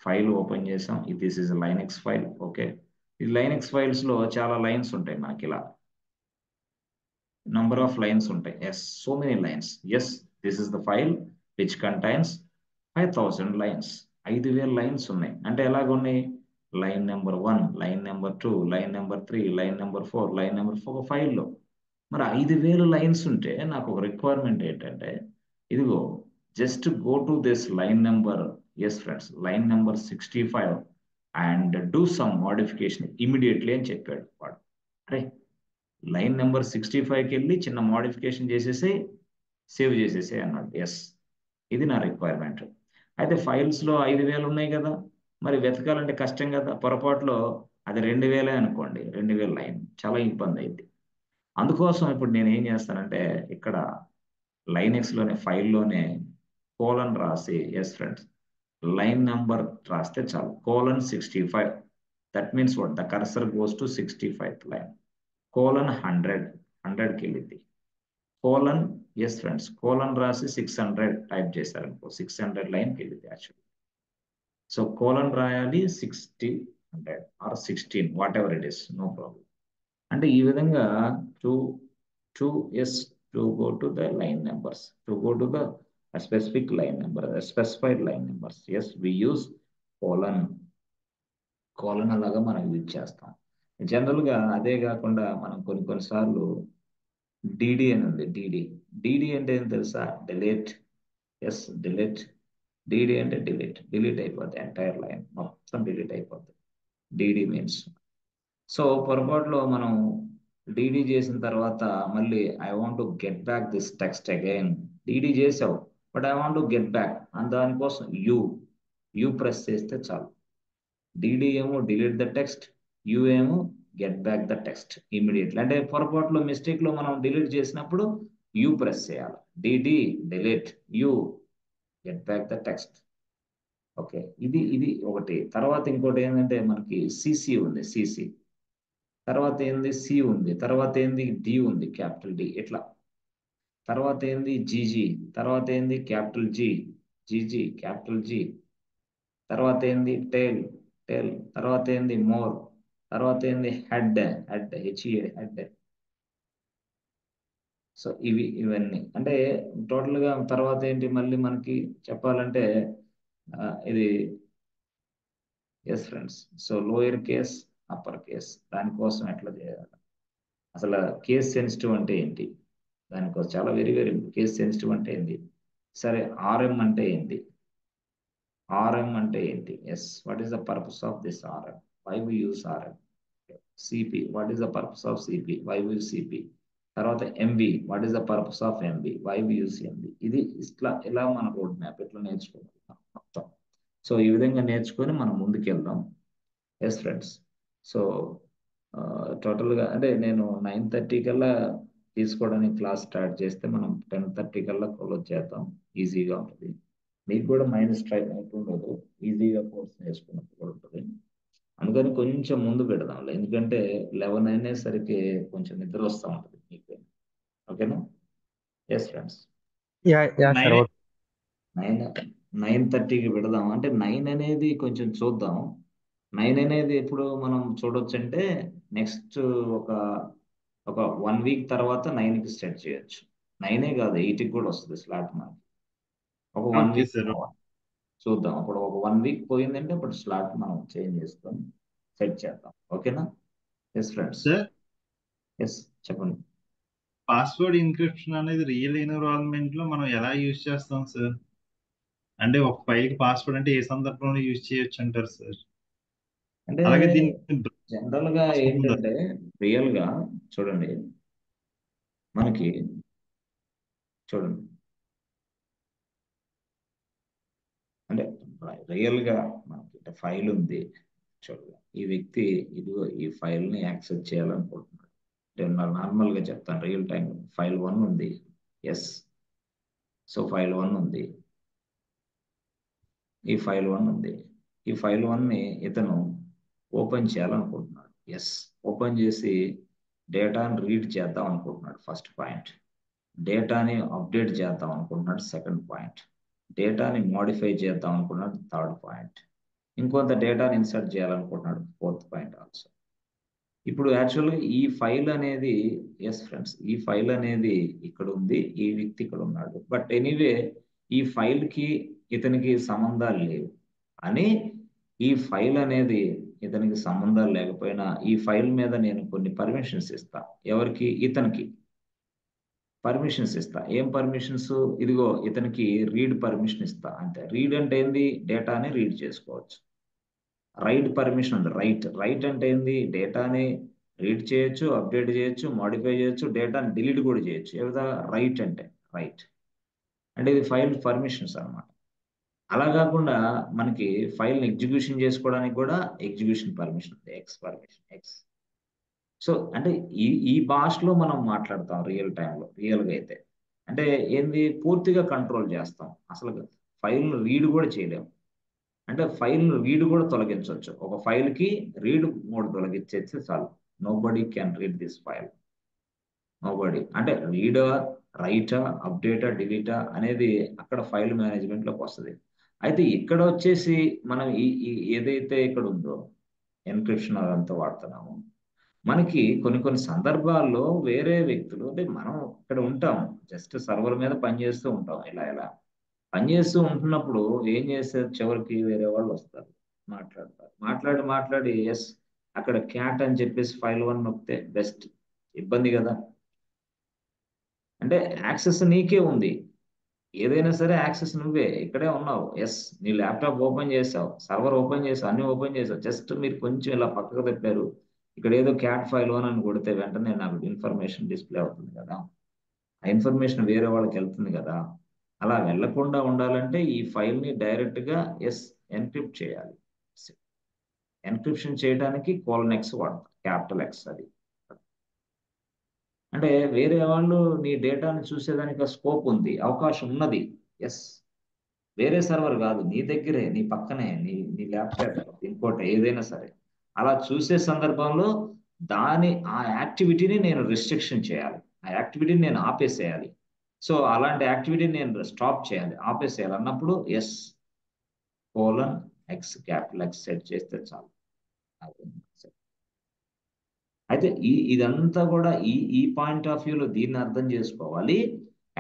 ఫైల్ ఓపెన్ చేసాం. This is Linux file. Okay, ఈ లైనెక్స్ ఫైల్స్ లో చాలా లైన్స్ ఉంటాయి మనకి, ఇలా నంబర్ ఆఫ్ లైన్స్ ఉంటాయి. Yes, so many lines. Yes, this is the file which contains 5000 lines. 5000 lines ఉన్నాయి. అంటే ఎలాగున్నాయి, line number 1, line number 2, line number 3, line number 4, line number 4 ఫైల్లో. మరి 5000 లైన్స్ ఉంటే నాకు ఒక రిక్వైర్మెంట్ ఏంటంటే, ఇదిగో just go to this line number, yes friends, line number 65 and do some modification immediately అని చెప్పాడు వాడు. అరే లైన్ నెంబర్ 65కి వెళ్ళి చిన్న మోడిఫికేషన్ చేసేసి సేవ్ చేసేసి అన్నాడు. ఎస్, ఇది నా రిక్వైర్మెంట్. అయితే ఫైల్స్లో 5,000 ఉన్నాయి కదా, మరి వెతకాలంటే కష్టం కదా. పొరపాటులో అది 2,000 అనుకోండి, 2,000 లైన్, చాలా ఇబ్బంది అయింది. అందుకోసం ఇప్పుడు నేను ఏం చేస్తానంటే ఇక్కడ లైనెక్స్లోనే ఫైల్లోనే కోలన్ రాసి, ఎస్ ఫ్రెండ్స్, లైన్ నంబర్ రాస్తే చాలు, :65. That means what, the cursor goes to 65th line, :100కి వెళ్ళింది, ఎస్ ఫ్రెండ్స్, కోలన్ రాసి 600 టైప్ చేశారనుకో, 600 లైన్కి వెళ్ళింది యాక్చువల్లీ. సో కోలన్ రాయాలి 600 or 16, whatever it is, no problem. అంటే ఈ విధంగా to go to the line numbers, to go to the specific line number, specified line numbers, yes we use colon అలాగా మనం use చేస్తాం. జనరల్గా అదే కాకుండా మనం కొన్నిసార్లు డిడి అని ఉంది. డిడి అంటే ఏం తెలుసా, డిలీట్. Yes, delete. డిడి అంటే డిలీట్ అయిపోద్ది, ఎంటైర్ లైన్ మొత్తం డిలీట్ అయిపోద్ది. డిడి మీన్స్, సో పొరపాటులో మనం డిడి చేసిన తర్వాత మళ్ళీ I want to get back this text again, DD చేసావు but I want to get back, అని దానికోసం యూ ప్రెస్ చేస్తే చాలు. డిడి ఏమో డిలీట్ ద టెక్స్ట్, యూ ఏమో get back the text immediately. అంటే పొరపాటులో మిస్టేక్లో మనం డిలీట్ చేసినప్పుడు యూ ప్రెస్ చేయాలి, DD delete, you get back the text. Okay, ఇది ఒకటి. తర్వాత ఇంకోటి ఏంటంటే మనకి సిసి ఉంది, సిసి తర్వాత ఏంది, సి ఉంది, తర్వాత ఏంది డి ఉంది, క్యాపిటల్ డి ఇట్లా. తర్వాత ఏంది జీజీ, తర్వాత ఏంది capital G, G G capital G. తర్వాత ఏంది టేల్, తర్వాత ఏంది మోర్, తర్వాత ఏంది హెడ్, హెడ్. సో ఇవన్నీ అంటే టోటల్గా తర్వాత ఏంటి మళ్ళీ మనకి చెప్పాలంటే ఇది, yes friends, so lower case upper case, దానికోసం ఎట్లా చేయాలి, అసలు కేస్ సెన్సిటివ్ అంటే ఏంటి, దానికోసం చాలా వెరీ వెరీ కేస్ సెన్సిటివ్ అంటే ఏంటి, సరే ఆర్ఎం అంటే ఏంటి, yes what is the purpose of this RM, why we use RM. CP, what is the purpose of CP, why we use CP. తర్వాత MV, what is the purpose of MV, why we use MV. ఇది ఇలా మన road map ఇట్లా నేర్చుకోవాలి మొత్తం. So ఈ విధంగా నేర్చుకొని మనం ముందుకెళ్దాం. ఎస్ ఫ్రెండ్స్, సో టోటల్గా అంటే నేను 9:30 కల్లా తీసుకోవడానికి క్లాస్ స్టార్ట్ చేస్తే మనం 10:30 కల్లా క్లోజ్ చేద్దాం, ఈజీగా ఉంటుంది. మీకు కూడా మైండ్ స్ట్రైక్ అవుతుండదు, ఈజీగా కోర్స్ నేర్చుకున్నట్టు కూడా ఉంటుంది. అందుకని కొంచెం ముందు పెడదాం, ఎందుకంటే 11 అయినేసరికి కొంచెం నిద్ర వస్తూ ఉంటుంది మీకు. ఓకేనా? Yes friends, yeah yeah sir, 9:30కి పెడదాం. అంటే 9 అనేది కొంచెం చూద్దాం. 9 అనేది ఎప్పుడు మనం చూడొచ్చు అంటే నెక్స్ట్ ఒక ఒక 1 వీక్ తర్వాత 9కి స్టార్ట్ చేయొచ్చు. 9 కాదు, 8కి కూడా వస్తుంది స్లాట్ మనకి. ఒక 1 ఓకే వీక్ సార్. చూద్దాం. అప్పుడు ఒక 1 వీక్ పోయిందంటే అప్పుడు స్లాట్ మనం చేంజ్ చేసుకొని సెట్ చేద్దాం. ఓకేనా? ఎస్ ఫ్రెండ్స్, సార్, ఎస్ చెప్పండి. పాస్వర్డ్ ఇన్క్రిప్షన్ అనేది రియల్ ఎన్విరాన్మెంట్ లో మనం ఎలా యూజ్ చేస్తాం సార్? అంటే ఒక ఫైల్ కి పాస్వర్డ్ అంటే ఏ సందర్భంలో యూజ్ చేయొచ్చు అంటారు సార్? అంటే అలాగే దీన్ని జనరల్ గా ఉందా? ఏంటంటే రియల్ గా చూడండి, మనకి చూడండి అంటే రియల్ గా మనకి ఫైల్ ఉంది. చూడండి, ఈ వ్యక్తి ఇదిగో ఈ ఫైల్ ని యాక్సెస్ చేయాలనుకుంటున్నాడు. నార్మల్ గా చెప్తాను, రియల్ టైం ఫైల్ 1 ఉంది. ఎస్, సో ఫైల్ 1 ఉంది, ఈ ఫైల్ 1 ఉంది. ఈ ఫైల్ 1ని ఇతను ఓపెన్ చేయాలనుకుంటున్నాడు. ఎస్, ఓపెన్ చేసి డేటాను రీడ్ చేద్దాం అనుకుంటున్నాడు, ఫస్ట్ పాయింట్. డేటాని అప్డేట్ చేద్దాం అనుకుంటున్నాడు, సెకండ్ పాయింట్. డేటాని మోడిఫై చేద్దాం అనుకున్నాడు, థర్డ్ పాయింట్. ఇంకొంత డేటాని ఇన్సర్ట్ చేయాలనుకుంటున్నాడు, ఫోర్త్ పాయింట్ ఆల్సో. ఇప్పుడు యాక్చువల్గా ఈ ఫైల్ అనేది, ఎస్ ఫ్రెండ్స్, ఈ ఫైల్ అనేది ఇక్కడ ఉంది, ఈ వ్యక్తి ఇక్కడ ఉన్నాడు. బట్ ఎనీవే ఈ ఫైల్ కి ఇతనికి సంబంధాలు లేవు అని, ఈ ఫైల్ అనేది ఇతనికి సంబంధాలు లేకపోయినా ఈ ఫైల్ మీద నేను కొన్ని పర్మిషన్స్ ఇస్తా. ఎవరికి? ఇతనికి. పర్మిషన్స్ ఇస్తా. ఏం పర్మిషన్స్? ఇదిగో ఇతనికి రీడ్ పర్మిషన్ ఇస్తా అంతే. రీడ్ అంటే ఏంది? డేటాని రీడ్ చేసుకోవచ్చు. రైట్ పర్మిషన్ ఉంది. రైట్ అంటే ఏంది? డేటాని రీడ్ చేయొచ్చు, అప్డేట్ చేయొచ్చు, మాడిఫై చేయొచ్చు, డేటాని డిలీట్ కూడా చేయొచ్చు. ఏ విధంగా? రైట్ అంటే రైట్ అంటే ఇది ఫైల్ పర్మిషన్స్ అన్నమాట. అలా కాకుండా మనకి ఫైల్ని ఎగ్జిక్యూషన్ చేసుకోవడానికి కూడా ఎగ్జిక్యూషన్ పర్మిషన్ ఉంది. X permission X. సో అంటే ఈ భాషలో మనం మాట్లాడతాం రియల్ టైంలో. రియల్గా అయితే అంటే ఏంది? పూర్తిగా కంట్రోల్ చేస్తాం. అసలు ఫైల్ను రీడ్ కూడా చేయలేము. అంటే ఫైల్ను రీడ్ కూడా తొలగించవచ్చు. ఒక ఫైల్కి రీడ్ మోడ్ తొలగించేస్తే చాలు. Nobody can read this file. Nobody అంటే రీడా, రైటా, అప్డేటా, డిలీటా అనేది అక్కడ ఫైల్ మేనేజ్మెంట్లోకి వస్తుంది. అయితే ఇక్కడ వచ్చేసి మనం ఏదైతే ఇక్కడ ఉందో ఎన్క్రిప్షన్ అదంతా వాడుతున్నాము. మనకి కొన్ని సందర్భాల్లో వేరే వ్యక్తులు అంటే మనం ఇక్కడ ఉంటాం, జస్ట్ సర్వర్ మీద పనిచేస్తూ ఉంటాం. ఇలా పనిచేస్తూ ఉంటున్నప్పుడు ఏం చేస్తారు? చివరికి వేరే వాళ్ళు వస్తారు, మాట్లాడతారు. మాట్లాడి ఎస్ అక్కడ క్యాట్ అని చెప్పేసి ఫైల్ 1 నొక్కితే బెస్ట్. ఇబ్బంది కదా. అంటే యాక్సెస్ నీకే ఉంది. ఏదైనా సరే యాక్సెస్ నువ్వే. ఇక్కడే ఉన్నావు. ఎస్ నీ ల్యాప్టాప్ ఓపెన్ చేసావు, సర్వర్ ఓపెన్ చేసావు, అన్ని ఓపెన్ చేసావు. జస్ట్ మీరు కొంచెం ఇలా పక్కకు తిప్పారు. ఇక్కడ ఏదో క్యాట్ ఫైల్ 1 అని కొడితే వెంటనే నాకు ఇన్ఫర్మేషన్ డిస్ప్లే అవుతుంది కదా. ఆ ఇన్ఫర్మేషన్ వేరే వాళ్ళకి వెళ్తుంది కదా. అలా వెళ్లకుండా ఉండాలంటే ఈ ఫైల్ని డైరెక్ట్గా ఎన్క్రిప్ట్ చేయాలి. ఎన్క్రిప్షన్ చేయడానికి కోలన్ వాడతాం, క్యాపిటల్ ఎక్స్. అది అంటే వేరే వాళ్ళు నీ డేటాను చూసేదానికి స్కోప్ ఉంది, అవకాశం ఉన్నది. ఎస్ వేరే సర్వర్ కాదు, నీ దగ్గరే, నీ పక్కనే, నీ ల్యాప్టాప్, ఇంకోటి ఏదైనా సరే. అలా చూసే సందర్భంలో ఆ యాక్టివిటీని నేను రిస్ట్రిక్షన్ చేయాలి. ఆ యాక్టివిటీని నేను ఆపేసేయాలి. సో అలాంటి యాక్టివిటీని నేను స్టాప్ చేయాలి, ఆపేసేయాలి అన్నప్పుడు కోలన్ క్యాపిటల్ ఎక్స్ సెట్ చేస్తే చాలు. అయితే ఇదంతా కూడా ఈ పాయింట్ ఆఫ్ వ్యూలో దీన్ని అర్థం చేసుకోవాలి.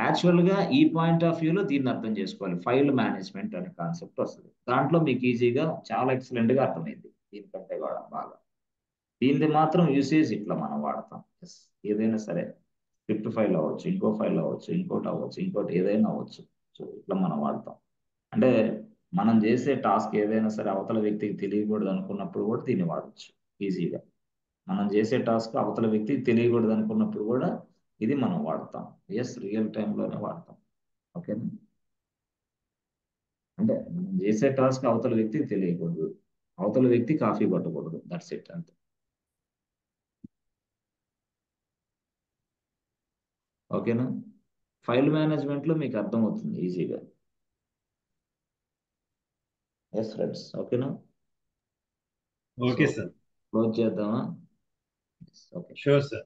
యాక్చువల్గా ఈ పాయింట్ ఆఫ్ వ్యూలో దీన్ని అర్థం చేసుకోవాలి. ఫైల్ మేనేజ్మెంట్ అనే కాన్సెప్ట్ వస్తుంది. దాంట్లో మీకు ఈజీగా చాలా ఎక్సలెంట్గా అర్థమైంది. దీనికంటే కూడా బాగా దీనిది మాత్రం యూసేజ్ ఇట్లా మనం వాడతాం. ఏదైనా సరే స్క్రిప్ట్ ఫైల్ అవ్వచ్చు, ఇంకో ఫైల్ అవ్వచ్చు, ఇంకోటి అవ్వచ్చు, ఇంకోటి ఏదైనా అవ్వచ్చు. సో ఇట్లా మనం వాడతాం. అంటే మనం చేసే టాస్క్ ఏదైనా సరే అవతల వ్యక్తికి తెలియకూడదు అనుకున్నప్పుడు కూడా దీన్ని వాడచ్చు ఈజీగా. మనం చేసే టాస్క్ అవతల వ్యక్తికి తెలియకూడదు అనుకున్నప్పుడు కూడా ఇది మనం వాడతాం. రియల్ టైంలోనే వాడతాం. ఓకేనా? అంటే మనం చేసే టాస్క్ అవతల వ్యక్తికి తెలియకూడదు, అవతల వ్యక్తి కాఫీ పట్టకూడదు. దట్స్ ఇట్ అంతే. ఓకేనా? ఫైల్ మేనేజ్మెంట్లో మీకు అర్థమవుతుంది ఈజీగా. ఫ్రెండ్స్ ఓకేనా? Okay sir. క్లోజ్ చేద్దామా? Okay, sure sir.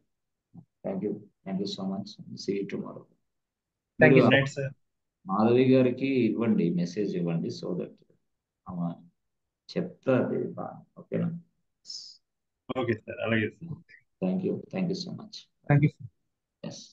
Thank you so much. See you tomorrow. Thank you good sir. Night sir. Madhavi గారికి ఇవ్వండి, మెసేజ్ ఇవ్వండి, సో దట్ ఆమె చెప్తాది బాగా. ఓకేనా? ఓకే సార్, అలాగే sir. Thank you so much. Thank you sir.